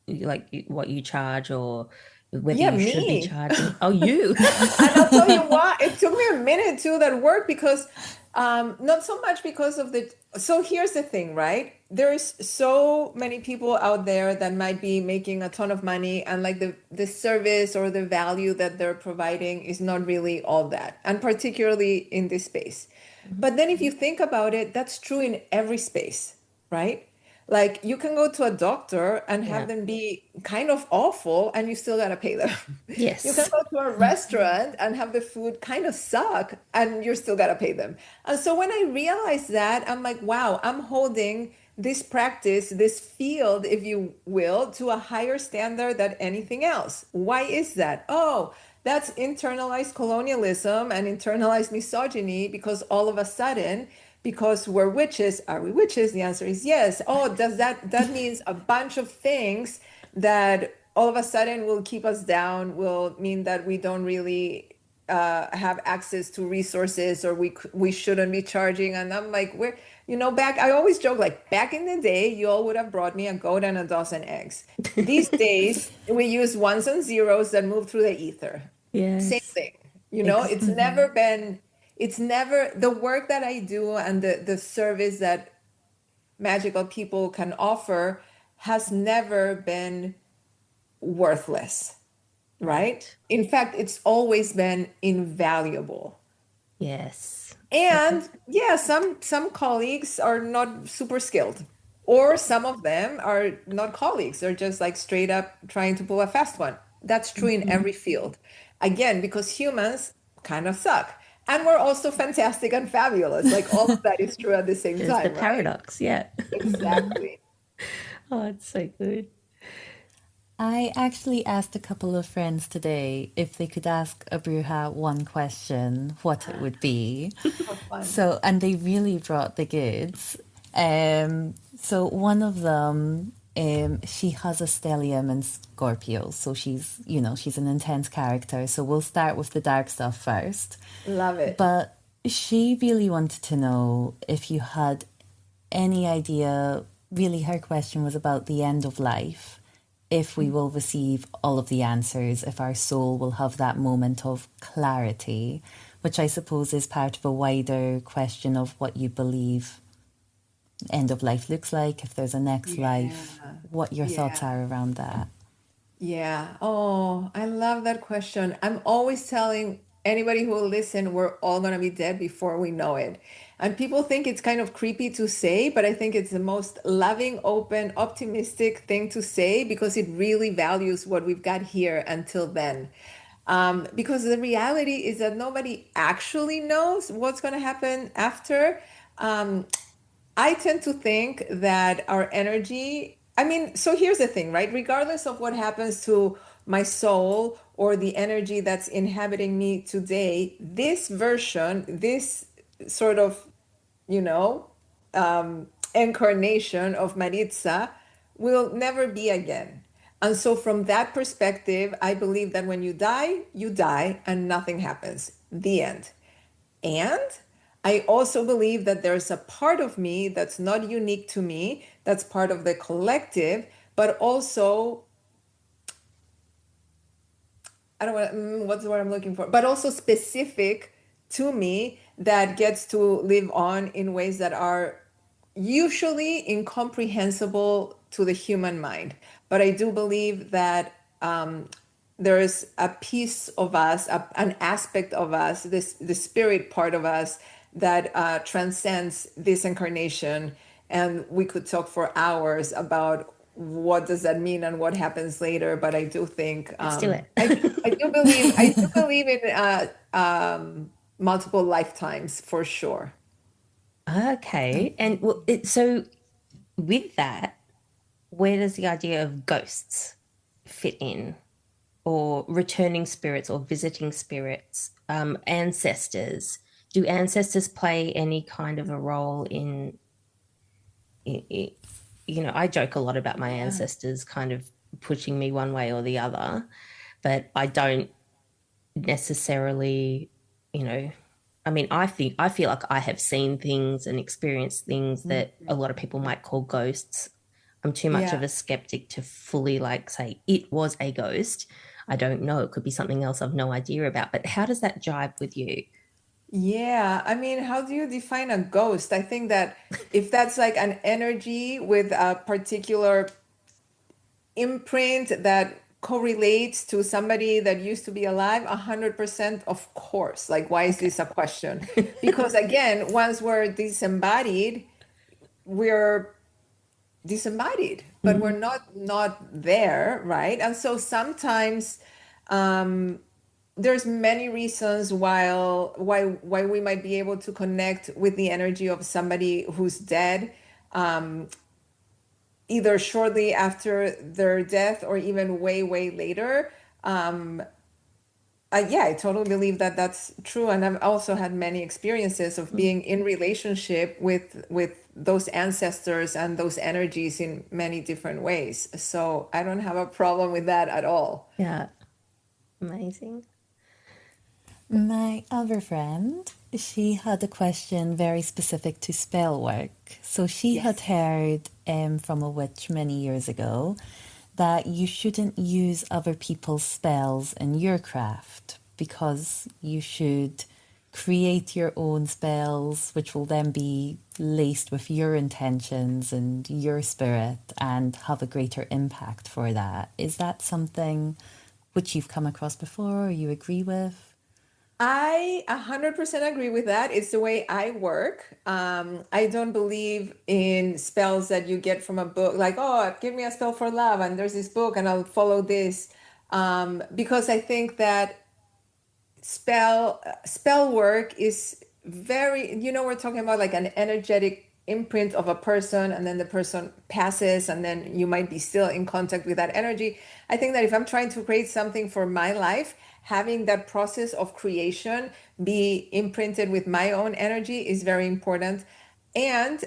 like what you charge or whether Yeah, you should be me. charging? Oh, you. And I'll tell you what, it took me a minute too that worked because not so much because of so here's the thing, right? There's so many people out there that might be making a ton of money, and like the service or the value that they're providing is not really all that, and particularly in this space. But then if you think about it, that's true in every space, right? Like you can go to a doctor and have Yeah. them be kind of awful and you still gotta pay them. You can Yes. go to a restaurant and have the food kind of suck and you're still gotta pay them. And so when I realized that, I'm like, wow, I'm holding this practice, this field, if you will, to a higher standard than anything else. Why is that? Oh, that's internalized colonialism and internalized misogyny because all of a sudden, because we're witches, are we witches? The answer is yes. Oh, does that means a bunch of things that all of a sudden will keep us down, will mean that we don't really have access to resources, or we shouldn't be charging. And I'm like, we're, back, I always joke, like back in the day, you all would have brought me a goat and a dozen eggs. These days, we use ones and zeros that move through the ether. Same Yes. thing. It's Mhm. never been, it's never the work that I do and the service that magical people can offer has never been worthless, right? Right. In fact, it's always been invaluable. Yes. And yeah, some colleagues are not super skilled, or some of them are not colleagues. They're just like straight up trying to pull a fast one. That's true in Mhm. every field. Again, because humans kind of suck. And we're also fantastic and fabulous. Like all of that is true at the same There's the time, right? paradox. Yeah. Exactly. Oh, it's so good. I actually asked a couple of friends today if they could ask a bruja one question, what it would be. How fun. So, and they really brought the goods. So one of them, she has a stellium in Scorpio, so she's an intense character. So we'll start with the dark stuff first. Love it. But she really wanted to know if you had any idea. Really, her question was about the end of life. If we will receive all of the answers, if our soul will have that moment of clarity, which I suppose is part of a wider question of what you believe end of life looks like, if there's a next Yeah. life, what your thoughts Yeah. are around that. Yeah. Oh, I love that question. I'm always telling anybody who will listen, we're all going to be dead before we know it. And people think it's kind of creepy to say, but I think it's the most loving, open, optimistic thing to say because it really values what we've got here until then. Because the reality is that nobody actually knows what's going to happen after. Um, I tend to think that our energy, I mean, so here's the thing, right? Regardless of what happens to my soul or the energy that's inhabiting me today, this version, this sort of, you know, incarnation of Maritza will never be again. And so, from that perspective, I believe that when you die and nothing happens. The end. And I also believe that there's a part of me that's not unique to me, that's part of the collective, but also, I don't want what's the word I'm looking for, but also specific to me that gets to live on in ways that are usually incomprehensible to the human mind. But I do believe that there is a piece of us, an aspect of us, the spirit part of us that transcends this incarnation. And we could talk for hours about what does that mean and what happens later. But I do think Let's do it. I do believe in multiple lifetimes for sure. Okay. And so with that, where does the idea of ghosts fit in, or returning spirits, or visiting spirits, ancestors? Do ancestors play any kind of a role in, I joke a lot about my Yeah. ancestors kind of pushing me one way or the other, but I don't necessarily, you know, I mean, I feel like I have seen things and experienced things that a lot of people might call ghosts. I'm too much of Yeah. a skeptic to fully like say it was a ghost. I don't know. It could be something else I've no idea about. But how does that jibe with you? Yeah, I mean, how do you define a ghost? I think that if that's like an energy with a particular imprint that correlates to somebody that used to be alive, 100%, of course. Like, why is Okay. this a question? Because again, once we're disembodied, we're disembodied, but we're not there, right? And so sometimes there's many reasons why we might be able to connect with the energy of somebody who's dead, either shortly after their death or even way later. Yeah, I totally believe that that's true, and I've also had many experiences of being in relationship with those ancestors and those energies in many different ways. So I don't have a problem with that at all. Yeah. Amazing. My other friend, she had a question very specific to spell work. So she had Yes. heard from a witch many years ago that you shouldn't use other people's spells in your craft because you should create your own spells, which will then be laced with your intentions and your spirit and have a greater impact for that. Is that something which you've come across before or you agree with? I 100% agree with that. It's the way I work. I don't believe in spells that you get from a book, like, oh, give me a spell for love, and there's this book, and I'll follow this. Because I think that spell work is very, we're talking about like an energetic imprint of a person, and then the person passes, and then you might be still in contact with that energy. I think that if I'm trying to create something for my life, having that process of creation be imprinted with my own energy is very important. And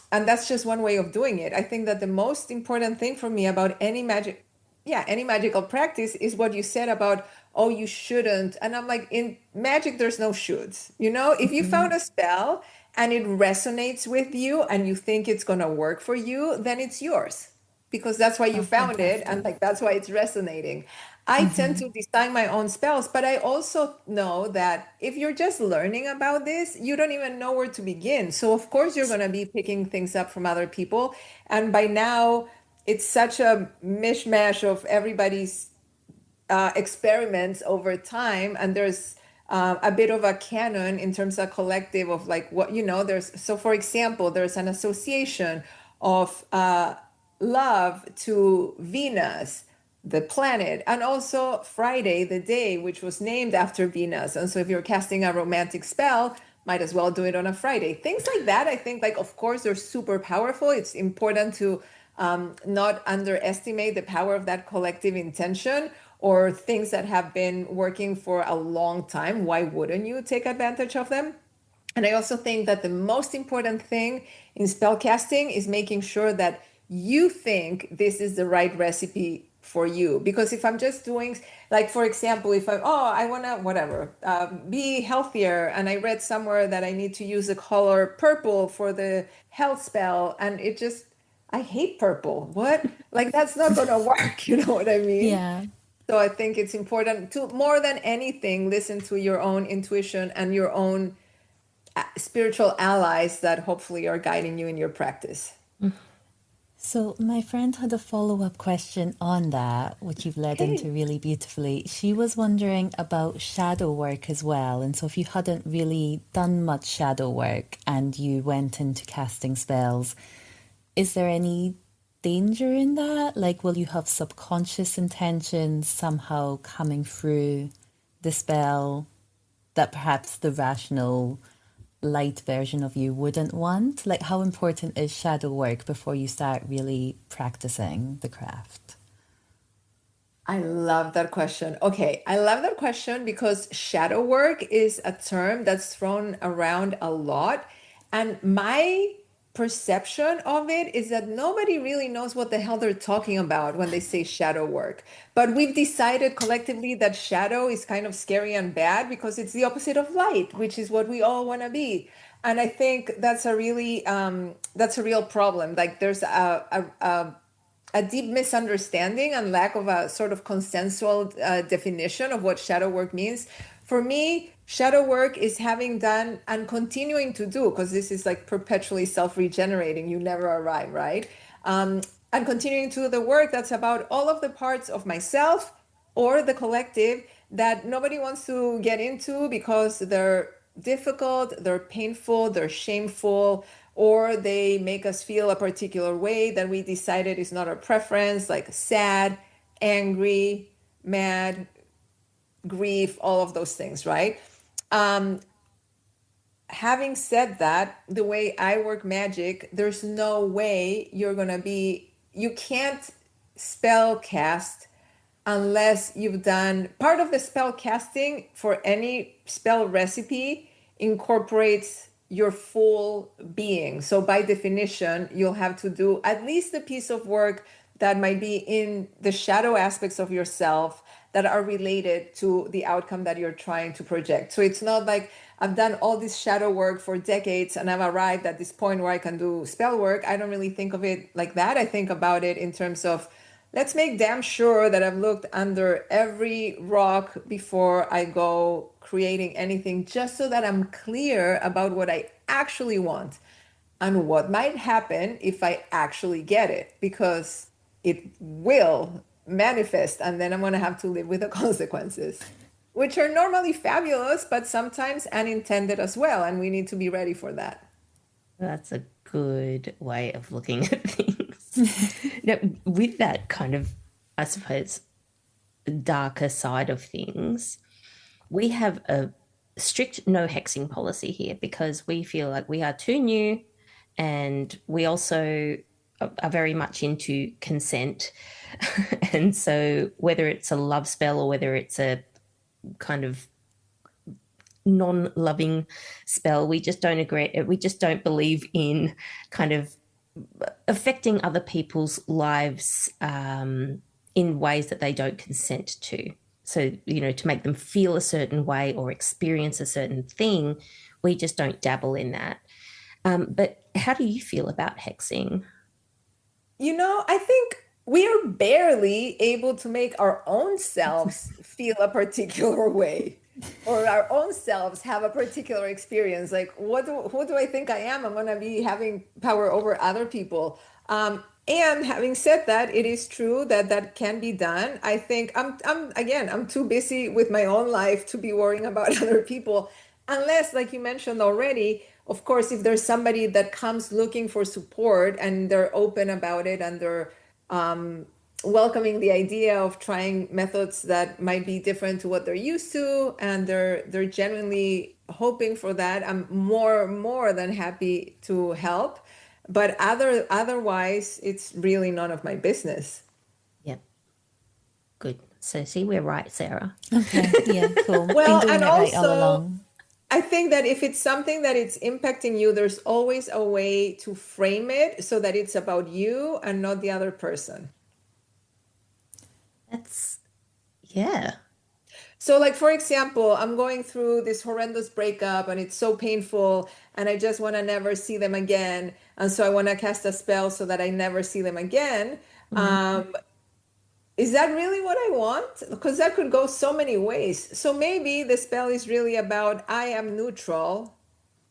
that's just one way of doing it. I think that the most important thing for me about any magic, yeah, any magical practice is what you said about, oh, you shouldn't. And I'm like, in magic, there's no shoulds. If you found a spell and it resonates with you and you think it's going to work for you, then it's yours because that's why you Oh, found it. And fantastic. like, that's why it's resonating. I tend to design my own spells, but I also know that if you're just learning about this, you don't even know where to begin. So, of course, you're going to be picking things up from other people. And by now, it's such a mishmash of everybody's experiments over time, and there's a bit of a canon in terms of collective of like what there's. So for example, there's an association of love to Venus, the planet, and also Friday the day, which was named after Venus. And so if you're casting a romantic spell, might as well do it on a Friday. Things like that, I think, like, of course, they're super powerful. It's important to not underestimate the power of that collective intention or things that have been working for a long time. Why wouldn't you take advantage of them? And I also think that the most important thing in spell casting is making sure that you think this is the right recipe for you. Because if I'm just doing, like, for example, if I want to, whatever, be healthier, and I read somewhere that I need to use the color purple for the health spell, and I hate purple. What? Like, that's not going to work. You know what I mean? Yeah. So I think it's important to, more than anything, listen to your own intuition and your own spiritual allies that hopefully are guiding you in your practice. So, my friend had a follow up question on that, which you've led into Okay. really beautifully. She was wondering about shadow work as well. And so, if you hadn't really done much shadow work and you went into casting spells, is there any danger in that? Like, will you have subconscious intentions somehow coming through the spell that perhaps the rational light version of you wouldn't want? Like, how important is shadow work before you start really practicing the craft? I love that question. Okay, I love that question because shadow work is a term that's thrown around a lot. And my perception of it is that nobody really knows what the hell they're talking about when they say shadow work. But we've decided collectively that shadow is kind of scary and bad because it's the opposite of light, which is what we all want to be. And I think that's a real problem. Like there's a deep misunderstanding and lack of a sort of consensual definition of what shadow work means. For me, shadow work is having done and continuing to do, because this is like perpetually self-regenerating. You never arrive, right? And continuing to do the work that's about all of the parts of myself or the collective that nobody wants to get into because they're difficult, they're painful, they're shameful, or they make us feel a particular way that we decided is not our preference, like sad, angry, mad, grief, all of those things, right? Um, Having said that, the way I work magic, there's no way you can't spell cast unless you've done part of the spell casting for any spell recipe incorporates your full being. So by definition, you'll have to do at least a piece of work that might be in the shadow aspects of yourself that are related to the outcome that you're trying to project. So it's not like I've done all this shadow work for decades and I've arrived at this point where I can do spell work. I don't really think of it like that. I think about it in terms of let's make damn sure that I've looked under every rock before I go creating anything, just so that I'm clear about what I actually want and what might happen if I actually get it, because it will manifest and then I'm going to have to live with the consequences, which are normally fabulous, but sometimes unintended as well. And we need to be ready for that. That's a good way of looking at things. Now, with that kind of, I suppose, darker side of things, we have a strict no hexing policy here because we feel like we are too new, and we also are very much into consent. And so whether it's a love spell or whether it's a kind of non-loving spell, we just don't agree. We just don't believe in kind of affecting other people's lives in ways that they don't consent to. So, to make them feel a certain way or experience a certain thing, we just don't dabble in that. But how do you feel about hexing? I think we are barely able to make our own selves feel a particular way or our own selves have a particular experience. Like, who do I think I am? I'm going to be having power over other people. And having said that, it is true that that can be done. I think I'm too busy with my own life to be worrying about other people, unless, like you mentioned already, of course, if there's somebody that comes looking for support and they're open about it and they're welcoming the idea of trying methods that might be different to what they're used to, and they're genuinely hoping for that, I'm more than happy to help. But otherwise, it's really none of my business. Yep. Good. So see, we're right, Sarah. Okay, yeah, cool. Well, Been doing and it right all also, along. I think that if it's something that it's impacting you, there's always a way to frame it so that it's about you and not the other person. Yeah. So, like, for example, I'm going through this horrendous breakup and it's so painful, and I just want to never see them again. And so I want to cast a spell so that I never see them again. Mm-hmm. Is that really what I want? Because that could go so many ways. So maybe the spell is really about I am neutral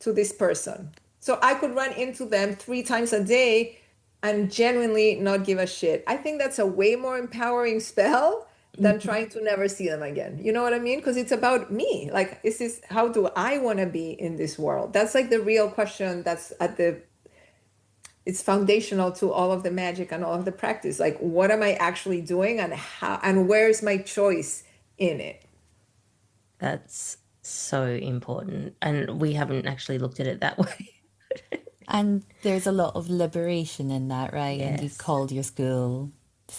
to this person. So I could run into them 3 times a day and genuinely not give a shit. I think that's a way more empowering spell than trying to never see them again. You know what I mean? Because it's about me. Like, how do I want to be in this world? That's like the real question that's it's foundational to all of the magic and all of the practice. Like, what am I actually doing and how, and where's my choice in it? That's so important. And we haven't actually looked at it that way. And there's a lot of liberation in that, right? And you've Yes. called your school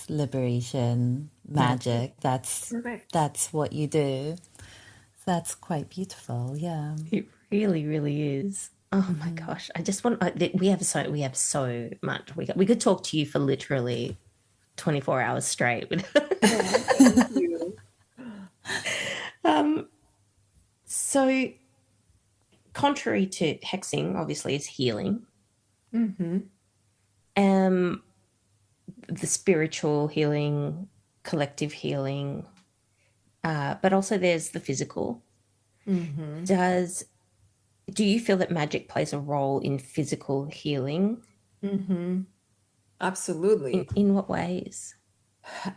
liberation magic. Correct. That's what you do. That's quite beautiful. Yeah. It really, really is. Oh my gosh! I just want. We have so much. We could talk to you for literally 24 hours straight. Oh, thank you. So, contrary to hexing, obviously, is healing. Mm-hmm. The spiritual healing, collective healing, but also there's the physical. Mm-hmm. Do you feel that magic plays a role in physical healing? Mm-hmm. Absolutely. In what ways?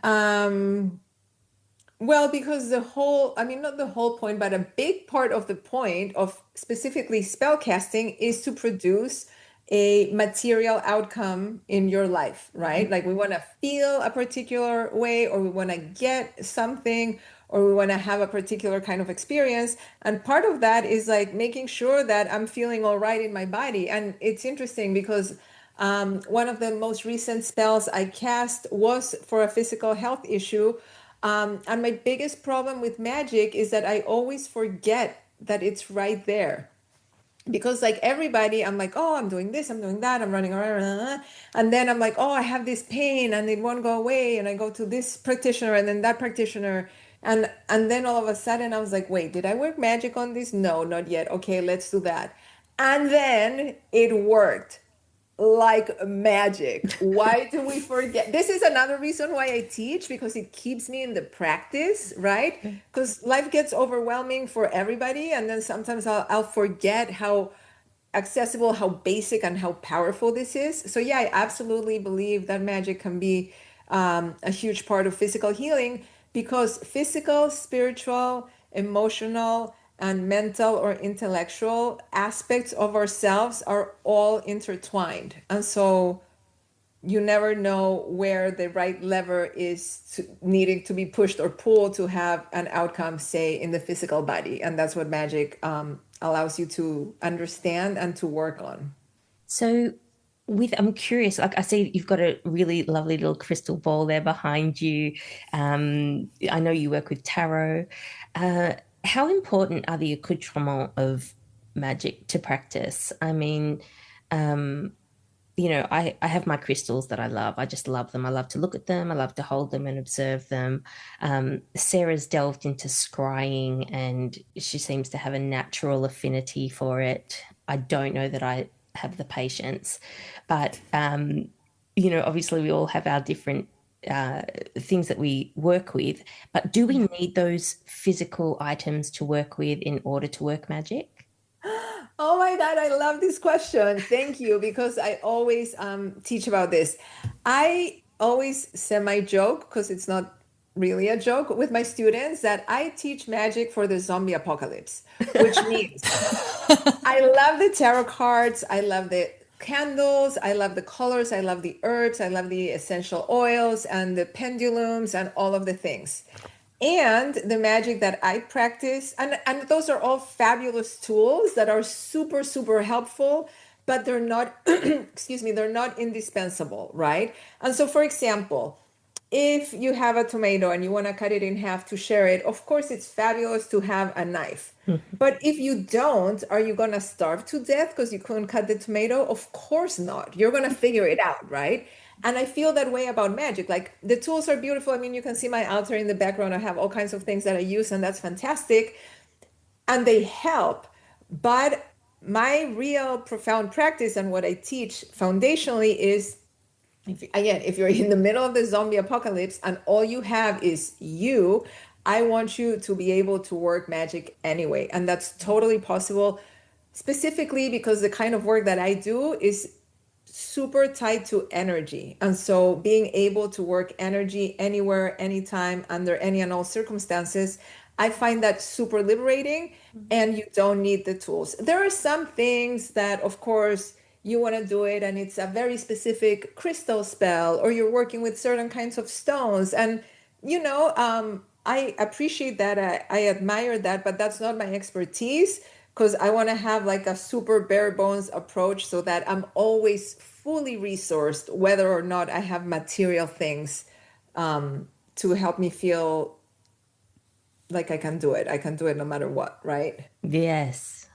Um, well, because not the whole point, but a big part of the point of specifically spell casting is to produce a material outcome in your life, right? Like we want to feel a particular way, or we want to get something, or we want to have a particular kind of experience. And part of that is like making sure that I'm feeling all right in my body. And it's interesting because one of the most recent spells I cast was for a physical health issue. And my biggest problem with magic is that I always forget that it's right there. Because like everybody, I'm like, oh, I'm doing this, I'm doing that, I'm running around, and then I'm like, oh, I have this pain and it won't go away, and I go to this practitioner and then that practitioner, and then all of a sudden I was like, wait, did I work magic on this? No, not yet. Okay, let's do that. And then it worked like magic. Why do we forget? This is another reason why I teach, because it keeps me in the practice, right? Because life gets overwhelming for everybody. And then sometimes I'll forget how accessible, how basic, and how powerful this is. So, yeah, I absolutely believe that magic can be a huge part of physical healing, because physical, spiritual, emotional, and mental or intellectual aspects of ourselves are all intertwined. And so you never know where the right lever is needing to be pushed or pulled to have an outcome, say, in the physical body. And that's what magic allows you to understand and to work on. So I'm curious, like I see you've got a really lovely little crystal ball there behind you. I know you work with tarot. Uh, how important are the accoutrements of magic to practice? I mean, um, I have my crystals that I love. I just love them. I love to look at them. I love to hold them and observe them. Sarah's delved into scrying, and she seems to have a natural affinity for it. I don't know that I have the patience, but obviously we all have our different uh, things that we work with. But do we need those physical items to work with in order to work magic? Oh my God, I love this question. Thank you, because I always teach about this. I always semi joke, because it's not really a joke, with my students that I teach magic for the zombie apocalypse, which means I love the tarot cards, I love the candles, I love the colors, I love the herbs, I love the essential oils and the pendulums and all of the things. And the magic that I practice, and those are all fabulous tools that are super, super helpful, but they're not, excuse me, they're not indispensable, right? And so, for example, if you have a tomato and you want to cut it in half to share it, of course, it's fabulous to have a knife. But if you don't, are you going to starve to death because you couldn't cut the tomato? Of course not. You're going to figure it out, right? And I feel that way about magic. Like the tools are beautiful. I mean, you can see my altar in the background. I have all kinds of things that I use, and that's fantastic. And they help. But my real profound practice and what I teach foundationally is, if you're in the middle of the zombie apocalypse and all you have is you, I want you to be able to work magic anyway. And that's totally possible, specifically because the kind of work that I do is super tied to energy. And so being able to work energy anywhere, anytime, under any and all circumstances, I find that super liberating, and you don't need the tools. There are some things that, of course, you want to do it and it's a very specific crystal spell, or you're working with certain kinds of stones. And, I appreciate that. I admire that, but that's not my expertise, because I want to have like a super bare bones approach so that I'm always fully resourced, whether or not I have material things to help me feel like I can do it. I can do it no matter what, right? Yes.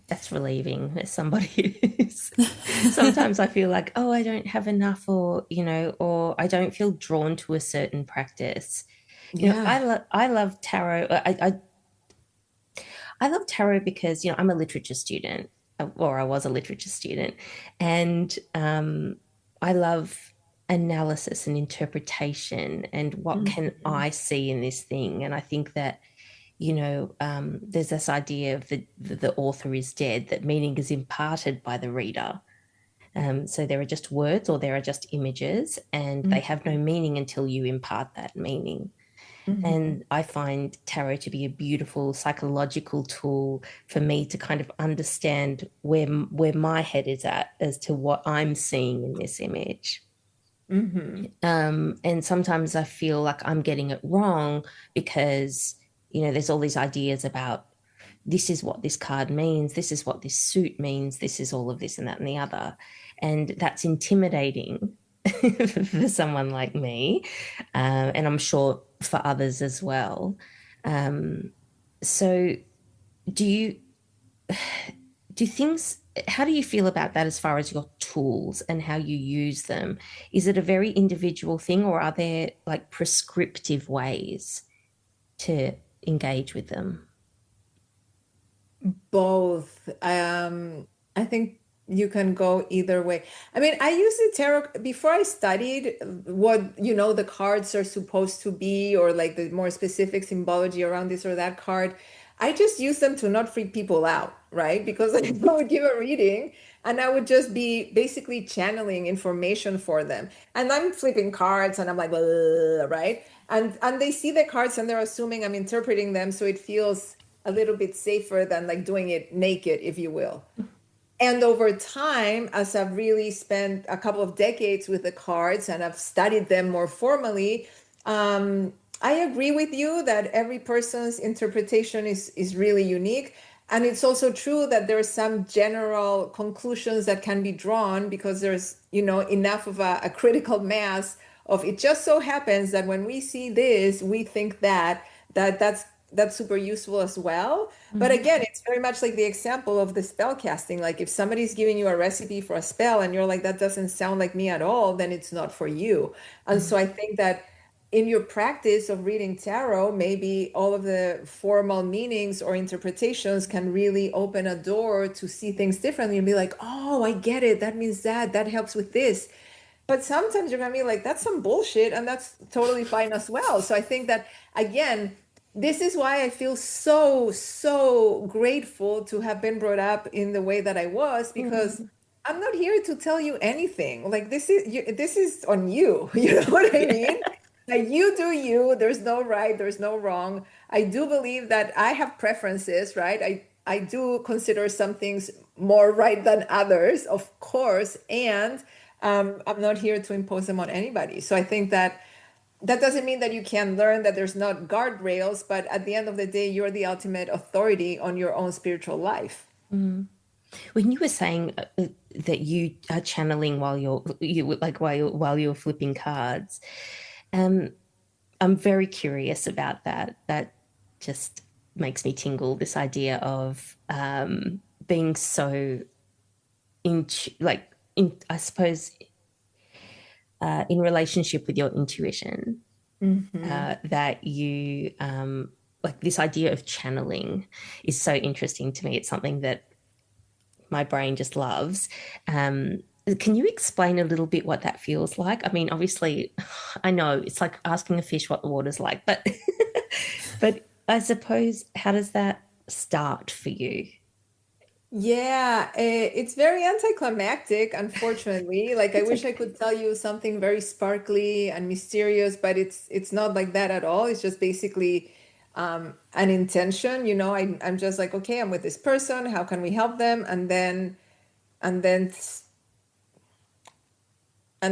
That's relieving as somebody who's sometimes I feel like, oh, I don't have enough, or I don't feel drawn to a certain practice. Yeah. I love tarot. I love tarot because, I'm a literature student, or I was a literature student, and I love analysis and interpretation and what can Mhm. I see in this thing. And I think that there's this idea of the author is dead, that meaning is imparted by the reader. So there are just words or there are just images, and they have no meaning until you impart that meaning. Mhm. And I find tarot to be a beautiful psychological tool for me to kind of understand where my head is at as to what I'm seeing in this image. Mhm. And sometimes I feel like I'm getting it wrong because, there's all these ideas about this is what this card means, this is what this suit means, this is all of this and that and the other. And that's intimidating for someone like me. And I'm sure for others as well. Um, so do you do things how do you feel about that as far as your tools and how you use them? Is it a very individual thing, or are there like prescriptive ways to engage with them? Both. I think you can go either way. I mean, I used the tarot before I studied what, the cards are supposed to be, or like the more specific symbology around this or that card. I just used them to not freak people out, right? Because I would give a reading and I would just be basically channeling information for them. And I'm flipping cards and I'm like, "Blah," right? And they see the cards and they're assuming I'm interpreting them, so it feels a little bit safer than like doing it naked, if you will. And over time, as I've really spent a couple of decades with the cards and I've studied them more formally, I agree with you that every person's interpretation is really unique. And it's also true that there are some general conclusions that can be drawn because there's, enough of a critical mass of it just so happens that when we see this, we think that's super useful as well. But Mm-hmm. again, it's very much like the example of the spell casting. Like if somebody's giving you a recipe for a spell and you're like, that doesn't sound like me at all, then it's not for you. And so I think that in your practice of reading tarot, maybe all of the formal meanings or interpretations can really open a door to see things differently and be like, oh, I get it. That means that helps with this. But sometimes you're gonna be like, that's some bullshit, and that's totally fine as well. So I think that again, this is why I feel so, so grateful to have been brought up in the way that I was, because Mm-hmm. I'm not here to tell you anything. Like this is on you. You know what I Yeah. mean? Like you do you. There's no right, there's no wrong. I do believe that I have preferences, right? I do consider some things more right than others, of course, and I'm not here to impose them on anybody. So I think that that doesn't mean that you can learn that there's not guardrails, but at the end of the day, you're the ultimate authority on your own spiritual life. Mm. When you were saying that you are channeling while you're flipping cards, um, I'm very curious about that. That just makes me tingle. This idea of being so I suppose, in relationship with your intuition, Hmm. that you like this idea of channeling is so interesting to me. It's something that my brain just loves. Can you explain a little bit what that feels like? I mean, obviously, I know it's like asking a fish what the water's like, but but I suppose, how does that start for you? Yeah, it's very anticlimactic, unfortunately. Like I It's wish I okay. could tell you something very sparkly and mysterious, but it's not like that at all. It's just basically an intention. I'm just like, okay, I'm with this person. How can we help them? And then and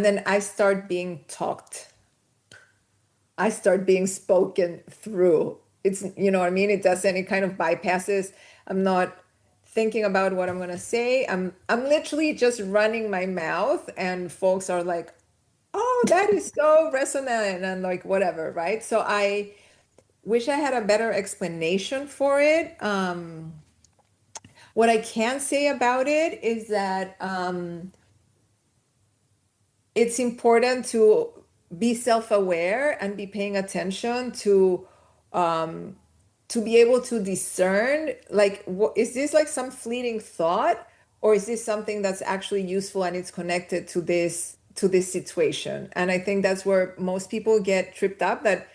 then I start being talked. I start being spoken through. It's, you know what I mean? It does any kind of bypasses. I'm not thinking about what I'm going to say. I'm literally just running my mouth and folks are like, "Oh, that is so resonant," and like whatever, right? So I wish I had a better explanation for it. What I can say about it is that it's important to be self-aware and be paying attention to be able to discern, like, what is this, like some fleeting thought, or is this something that's actually useful and it's connected to this situation. And I think that's where most people get tripped up, that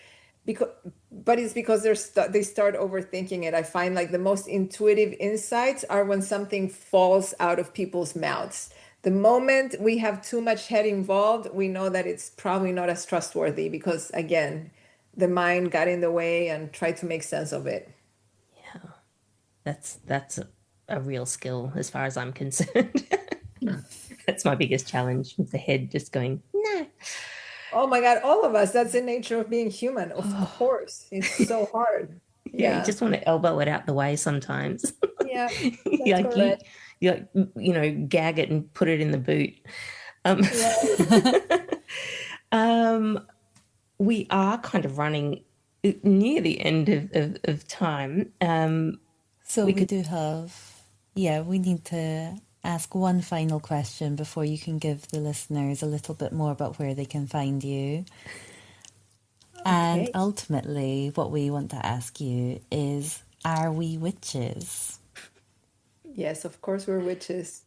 because but it's because they start overthinking it. I find like the most intuitive insights are when something falls out of people's mouths. The moment we have too much head involved, we know that it's probably not as trustworthy, because again, the mind got in the way and tried to make sense of it. That's a real skill as far as I'm concerned. That's my biggest challenge with the head just going, no. Oh my God, all of us. That's the nature of being human. Of course. It's so hard. Yeah, you Yeah. just want to elbow it out the way sometimes. Yeah, that's like correct. gag it and put it in the boot. Um, Right. we are kind of running near the end of time. So we do have, we need to ask one final question before you can give the listeners a little bit more about where they can find you. And Okay. ultimately, what we want to ask you is, are we witches? Yes, of course we're witches.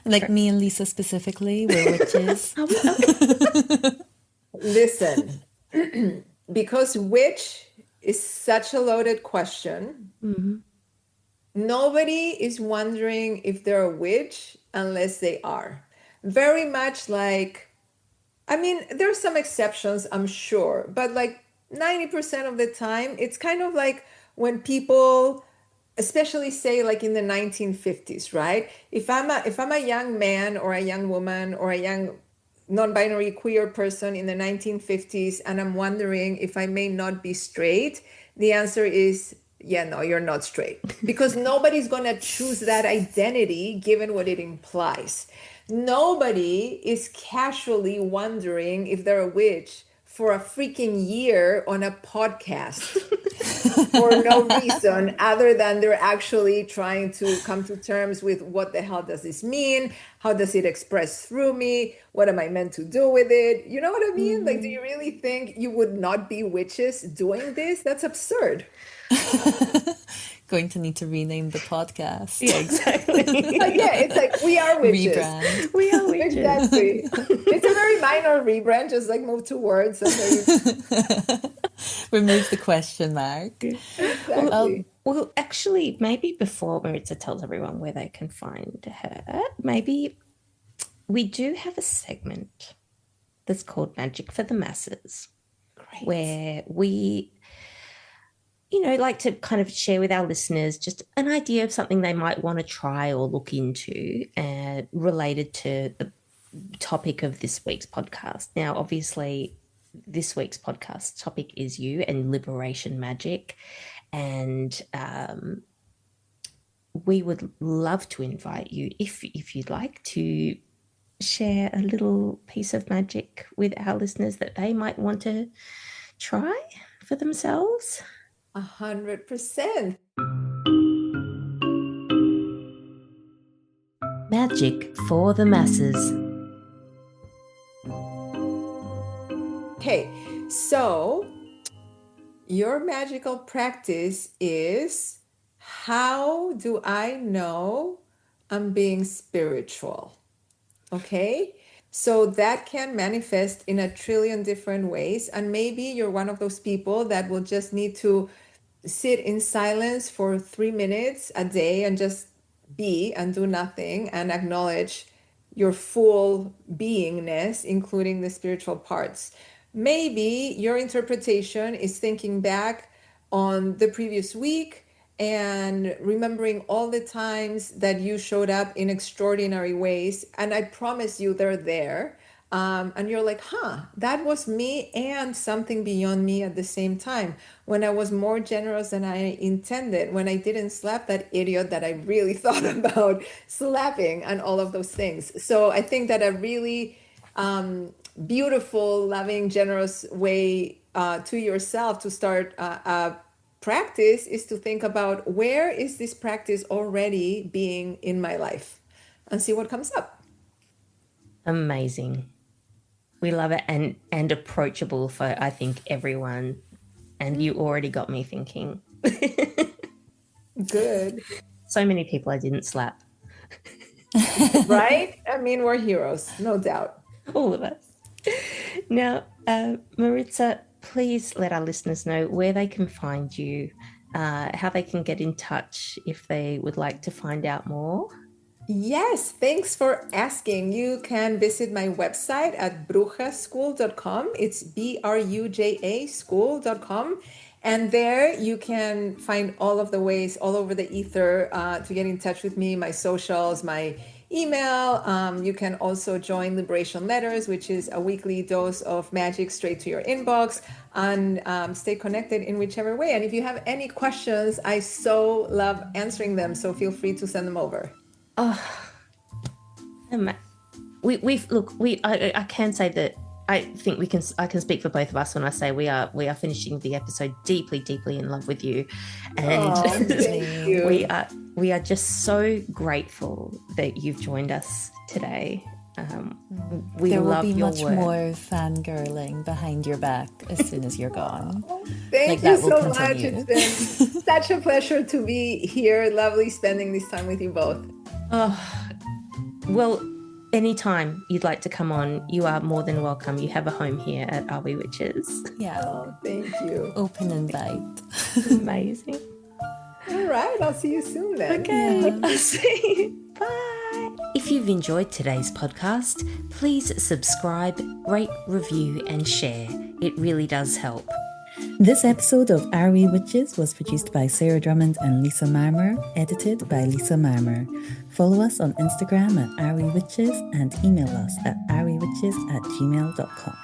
Like me and Lisa specifically, we're witches. Listen, because witch is such a loaded question. Nobody is wondering if they're a witch unless they are. Very much like, I mean, there's some exceptions, I'm sure, but like 90% of the time, it's kind of like when people, especially say like in the 1950s, right? If I'm a young man or a young woman or a young non-binary queer person in the 1950s and I'm wondering if I may not be straight, the answer is yeah, no, you're not straight. Because nobody's going to choose that identity given what it implies. Nobody is casually wondering if they're a witch for a freaking year on a podcast for no reason other than they're actually trying to come to terms with what the hell does this mean? How does it express through me? What am I meant to do with it? You know what I mean? Like, do you really think you would not be witches doing this? That's absurd. Going to need to rename the podcast. Yeah, exactly. Yeah, it's like we are witches. Rebrand. We are witches. Exactly. It's a very minor rebrand, just like move two words. And Remove the question mark. exactly. Well, actually, maybe before Maritza tells everyone where they can find her, maybe we do have a segment that's called Magic for the Masses, Great. where we, like to kind of share with our listeners just an idea of something they might want to try or look into related to the topic of this week's podcast. Now, obviously, this week's podcast topic is you and liberation magic. And we would love to invite you, if you'd like, to share a little piece of magic with our listeners that they might want to try for themselves. 100%. Magic for the masses. Okay, so your magical practice is, how do I know I'm being spiritual? Okay, so that can manifest in a trillion different ways. And maybe you're one of those people that will just need to sit in silence for 3 minutes a day and just be and do nothing and acknowledge your full beingness, including the spiritual parts. Maybe your interpretation is thinking back on the previous week and remembering all the times that you showed up in extraordinary ways. And I promise you they're there. And you're like, that was me and something beyond me at the same time. When I was more generous than I intended, when I didn't slap that idiot that I really thought about slapping, and all of those things. So I think that a really beautiful, loving, generous way to yourself to start a practice is to think about, where is this practice already being in my life, and see what comes up. Amazing. We love it, and approachable for, I think, everyone. And you already got me thinking. Good. So many people I didn't slap. Right? I mean, we're heroes, no doubt. All of us. Now, Maritza, please let our listeners know where they can find you, how they can get in touch if they would like to find out more. Yes, thanks for asking. You can visit my website at brujaschool.com. It's BRUJA school.com. And there you can find all of the ways all over the ether to get in touch with me, my socials, my email. You can also join Liberation Letters, which is a weekly dose of magic straight to your inbox, and stay connected in whichever way. And if you have any questions, I so love answering them. So feel free to send them over. I can say that I think I can speak for both of us when I say we are finishing the episode deeply in love with you, and Thank you. we are just so grateful that you've joined us today. We There will love be your much work. more fangirling behind your back as soon as you're gone. Thank that you will so much. continue. It's been such a pleasure to be here. Lovely spending this time with you both. Well, anytime you'd like to come on, you are more than welcome. You have a home here at Are We Witches. Yeah. Oh, thank you. Open invite. Amazing. All right, I'll see you soon then. Okay, Yeah. I'll see you. Bye. If you've enjoyed today's podcast, please subscribe, rate, review, and share. It really does help. This episode of Are We Witches was produced by Sarah Drummond and Lisa Marmer, edited by Lisa Marmer. Follow us on Instagram at Are We Witches and email us at arewewitches@gmail.com.